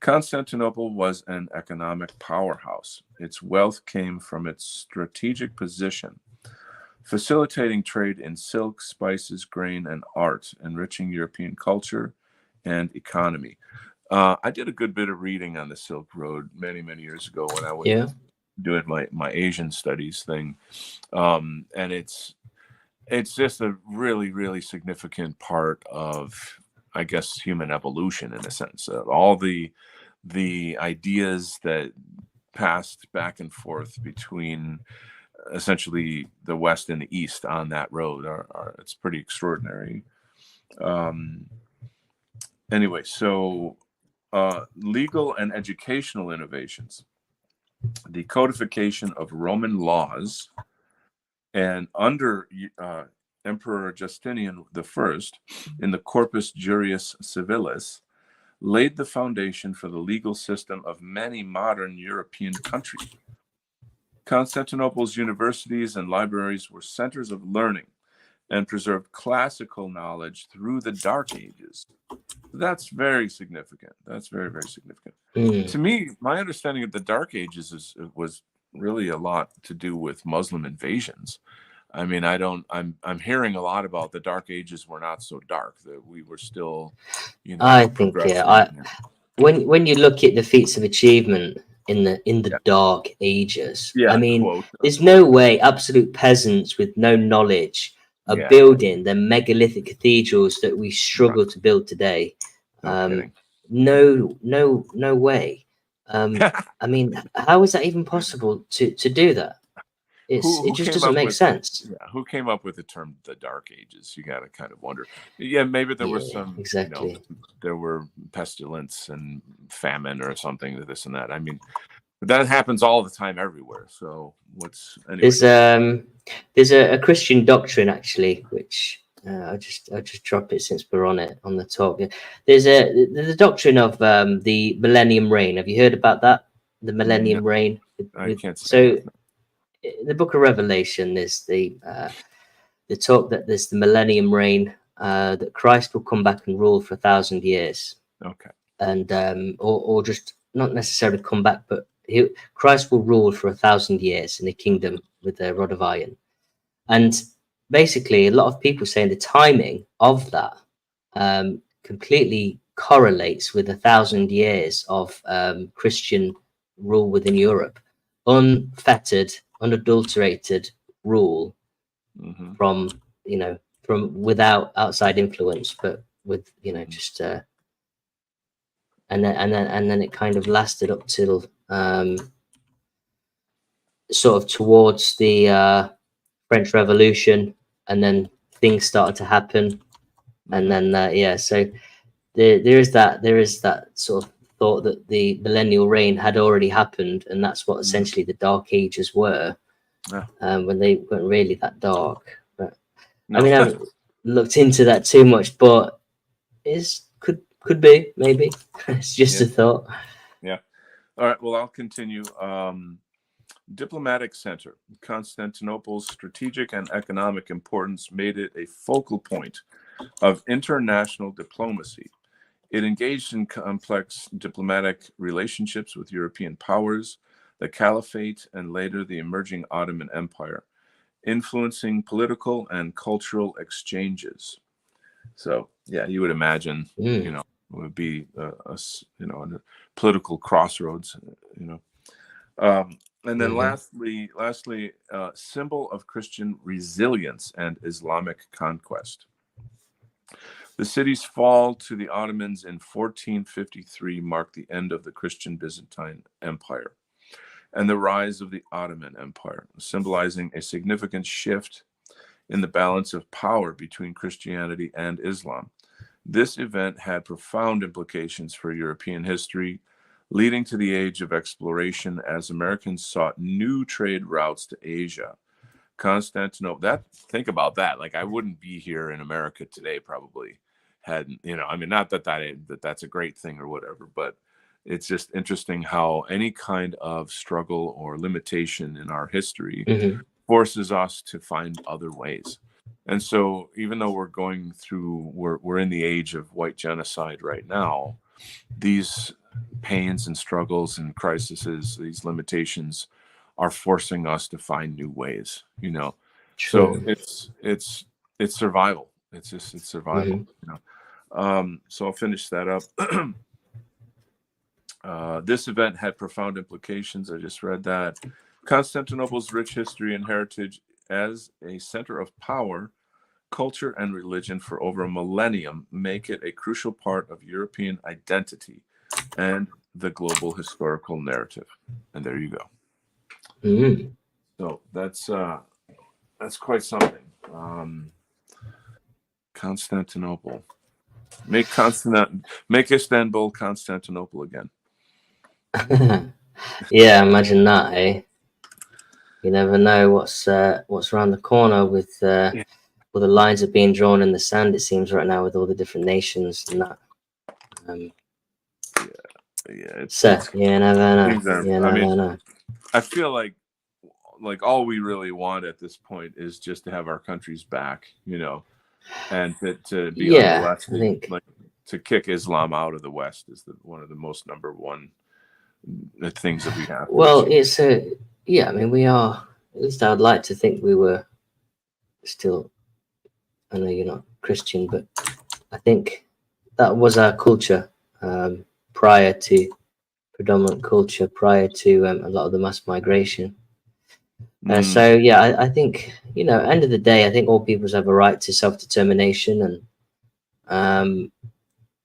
Constantinople was an economic powerhouse. Its wealth came from its strategic position, facilitating trade in silk, spices, grain, and art, enriching European culture and economy. I did a good bit of reading on the Silk Road many, many years ago when I was Yeah. doing my Asian studies thing, and it's just a really, really significant part of, I guess, human evolution in a sense. All the ideas that passed back and forth between essentially the West and the East on that road are it's pretty extraordinary. Um, anyway, so legal and educational innovations, the codification of Roman laws, and under Emperor Justinian I, in the Corpus Juris Civilis, laid the foundation for the legal system of many modern European countries. Constantinople's universities and libraries were centers of learning and preserved classical knowledge through the Dark Ages. That's very significant. That's very, very significant. To me, my understanding of the Dark Ages was really a lot to do with Muslim invasions. I mean, I'm hearing a lot about the Dark Ages were not so dark, that we were still, I think progressing. when you look at the feats of achievement in the Yeah. Dark Ages, Yeah, I mean, quote, there's unquote. no way absolute peasants with no knowledge are Yeah. building the megalithic cathedrals that we struggle to build today. No kidding. No way. I mean, how is that even possible to do that? It Who just came doesn't up make with sense. who came up with the term the Dark Ages? You got to kind of wonder. Yeah, maybe there was Yeah, some, exactly. there were pestilence and famine or something, this and that. I mean, that happens all the time everywhere. So anyway? There's a Christian doctrine actually, which I'll just drop it since we're on the talk. There's the doctrine of the millennium reign. Have you heard about that? The millennium No, reign. I can't say I So have. in the book of Revelation, there's the talk that there's the millennium reign, that Christ will come back and rule for 1,000 years, Okay. and or just not necessarily come back, but Christ will rule for 1,000 years in the kingdom with a rod of iron. And basically, a lot of people saying the timing of that completely correlates with 1,000 years of Christian rule within Europe, unfettered, unadulterated rule Mm-hmm. from from without outside influence, but with just and then it kind of lasted up till sort of towards the French Revolution, and then things started to happen, and then so there is that sort of thought that the millennial reign had already happened, and that's what essentially the Dark Ages were, when they weren't really that dark. But No. I mean, I haven't looked into that too much, but could be, maybe. It's just a thought. Yeah. All right. Well, I'll continue. Diplomatic center. Constantinople's strategic and economic importance made it a focal point of international diplomacy. It engaged in complex diplomatic relationships with European powers, the Caliphate, and later the emerging Ottoman Empire, influencing political and cultural exchanges. So, yeah, you would imagine, it would be a political crossroads, and then lastly, symbol of Christian resilience and Islamic conquest. The city's fall to the Ottomans in 1453 marked the end of the Christian Byzantine Empire and the rise of the Ottoman Empire, symbolizing a significant shift in the balance of power between Christianity and Islam. This event had profound implications for European history, leading to the age of exploration as Americans sought new trade routes to Asia. Constantinople, think about that. Like, I wouldn't be here in America today, probably, hadn't, I mean, not that's a great thing or whatever, but it's just interesting how any kind of struggle or limitation in our history Hmm. forces us to find other ways. And so even though we're in the age of white genocide right now, these pains and struggles and crises, these limitations are forcing us to find new ways, So True. it's survival. It's survival, Hmm. So I'll finish that up. This event had profound implications. I just read that. Constantinople's rich history and heritage as a center of power, culture, and religion for over a millennium make it a crucial part of European identity and the global historical narrative. And there you go. Mm. So that's quite something. Constantinople. Make Istanbul Constantinople again. Yeah, imagine that, eh? You never know what's around the corner with Yeah. all the lines are being drawn in the sand. It seems right now with all the different nations and that. Um, Yeah, so it's you never know. things are, You I mean, never know. I feel like all we really want at this point is just to have our countries back, and to be Yeah, I unmolested, think. like to kick Islam out of the West is one of the most number one things that we have to Well, achieve. it's a yeah. I mean, we are. At least I'd like to think we were still. I know you're not Christian, but I think that was our culture prior to predominant culture, prior to a lot of the mass migration. Mm, So yeah, I think end of the day, I think all peoples have a right to self determination, and um,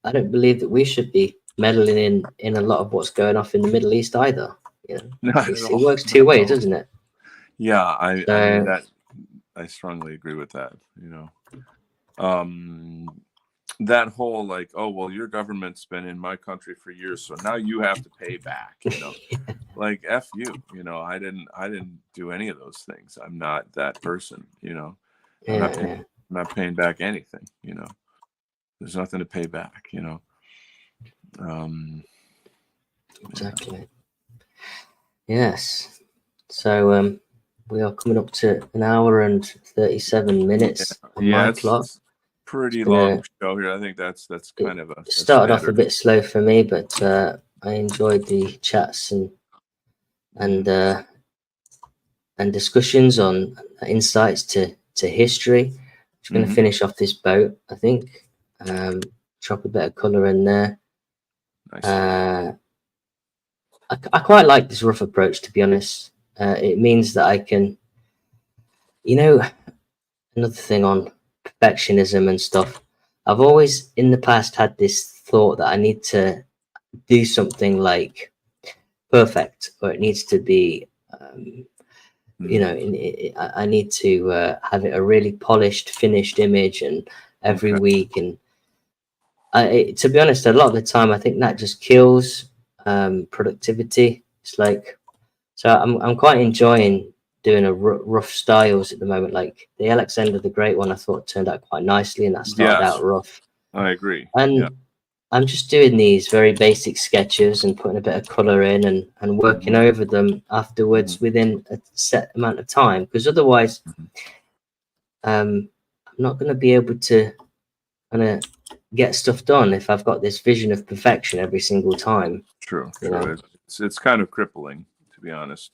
I don't believe that we should be meddling in a lot of what's going off in the Middle East either. not at It all. works Not two at ways, all. doesn't it? Yeah, I mean So that I strongly agree with that. Um, that whole like, oh well, your government's been in my country for years, so now you have to pay back. Like F you. I didn't do any of those things. I'm not that person. I'm not paying, yeah, I'm not paying back anything. There's nothing to pay back. Um, yeah. exactly. Yes. So we are coming up to an hour and 37 minutes on Yeah, my it's, clock. it's It's pretty been long a show here. I think that's it kind of a started off a standard. bit slow for me, but I enjoyed the chats and Mm, uh, and discussions on insights to history. Just going to hmm. finish off this boat, I think. Drop a bit of color in there. Nice. Uh, I quite like this rough approach, to be honest. It means that I can, you know, another thing on perfectionism and stuff. I've always in the past had this thought that I need to do something like perfect, or it needs to be, Mm, I need to have it a really polished, finished image, and every okay. week. And to be honest, a lot of the time, I think that just kills productivity. It's like so. I'm quite enjoying doing a rough styles at the moment. Like the Alexander the Great one, I thought turned out quite nicely, and that started Yes, out rough. I agree. Yeah. And I'm just doing these very basic sketches and putting a bit of color in and working Hmm. over them Hmm. afterwards within a set amount of time. Because otherwise, Hmm. I'm not going to be able to kind of get stuff done if I've got this vision of perfection every single time. True. You True. know. It's kind of crippling, to be honest.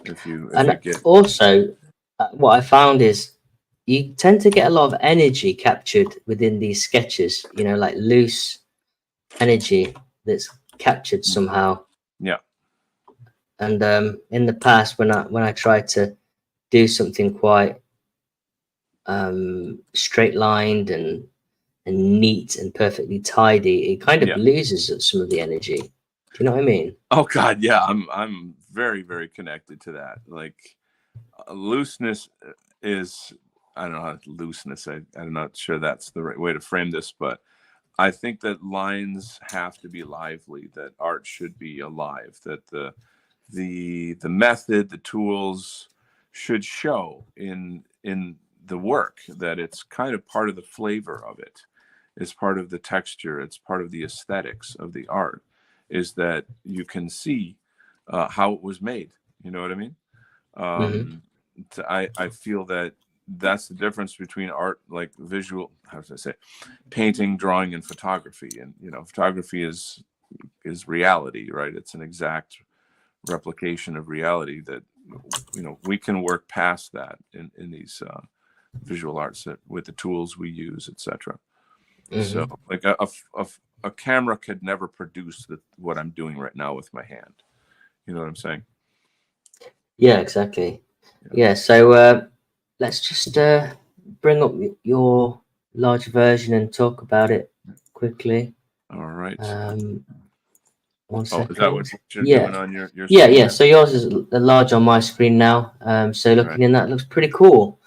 If you And get. also, what I found is you tend to get a lot of energy captured within these sketches. Like loose energy that's captured somehow. Yeah. And in the past, when I tried to do something quite straight lined and neat and perfectly tidy, it kind of Yeah. loses some of the energy. Do you know what I mean? Oh God. Yeah. I'm very very connected to that. Like looseness is. I don't know how looseness. I'm not sure that's the right way to frame this, but I think that lines have to be lively, that art should be alive, that the method, the tools should show in the work, that it's kind of part of the flavor of it. It's part of the texture. It's part of the aesthetics of the art, is that you can see how it was made. You know what I mean? Hmm. I feel that that's the difference between art, like visual, how does I say, painting, drawing, and photography. And, you know, photography is reality, right? It's an exact replication of reality that, you know, we can work past that in these visual arts that, with the tools we use, etc. So Hmm. like a camera could never produce what I'm doing right now with my hand. You know what I'm saying? Yeah, exactly. Yeah. Yeah, so let's just bring up your large version and talk about it quickly. All right. Um, one Oh, is that second. what you're Yeah, doing on your yeah, screen yeah. there? So yours is large on my screen now. So All right. looking in that looks pretty cool.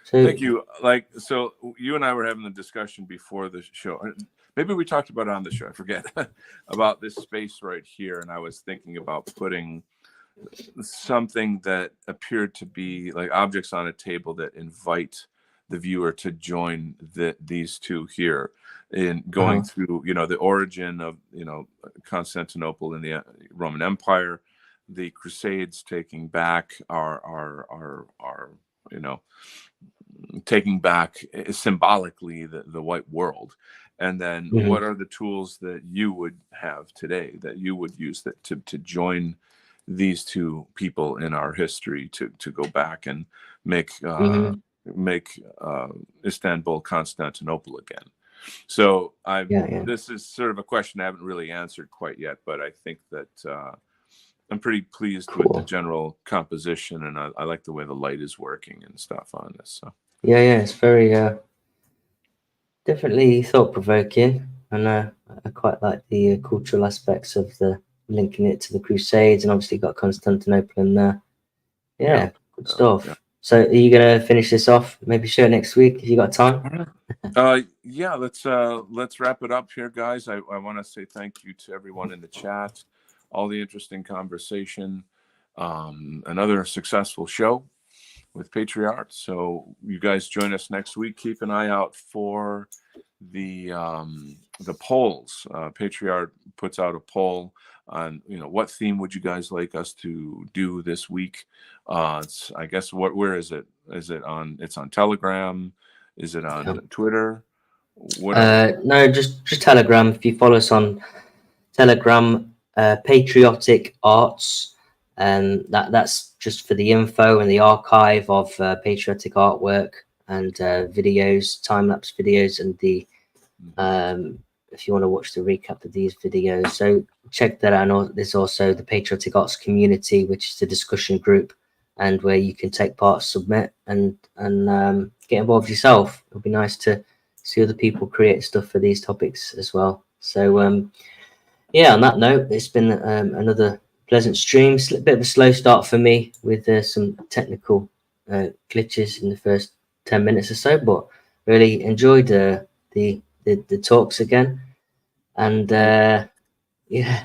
So Thank you. Like, so you and I were having the discussion before the show. Maybe we talked about it on the show. I forget about this space right here. And I was thinking about putting something that appeared to be like objects on a table that invite the viewer to join these two here in going uh-huh. through, you know, the origin of, you know, Constantinople and the Roman Empire, the Crusades taking back our you know, taking back symbolically the white world, and then Hmm. what are the tools that you would have today that you would use that to join these two people in our history to go back and make Hmm. make Istanbul Constantinople again. So I Yeah, yeah, this is sort of a question I haven't really answered quite yet, but I think that I'm pretty pleased with the cool. general composition, and I like the way the light is working and stuff on this. So. Yeah, yeah. It's very definitely thought provoking, and I quite like the cultural aspects of the linking it to the Crusades, and obviously got Constantinople in there. Yeah. Yeah, good Yeah. stuff. So are you gonna finish this off? Maybe show it next week if you got time. All right. Yeah, let's wrap it up here, guys. I want to say thank you to everyone in the chat, all the interesting conversation. Another successful show with Patriot. So you guys join us next week. Keep an eye out for the polls. Patriot puts out a poll on, you know, what theme would you guys like us to do this week. It's, I guess, where is it? Is it on? It's on Telegram. Is it Yeah. on Twitter? Whatever. No, just Telegram. If you follow us on Telegram, Patriotic Arts, and that's just for the info and the archive of patriotic artwork and videos, time lapse videos, and the if you want to watch the recap of these videos. So check that out. And there's also the Patriotic Arts community, which is the discussion group, and where you can take part, submit, and get involved yourself. It'll be nice to see other people create stuff for these topics as well. So yeah, on that note, it's been another pleasant stream. It's a bit of a slow start for me with some technical glitches in the first 10 minutes or so, but really enjoyed the talks again. And yeah,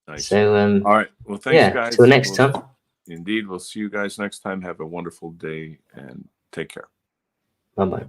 Nice. so All right. Well, thanks, yeah, till guys. next time. Indeed, we'll see you guys next time. Have a wonderful day and take care. Bye bye.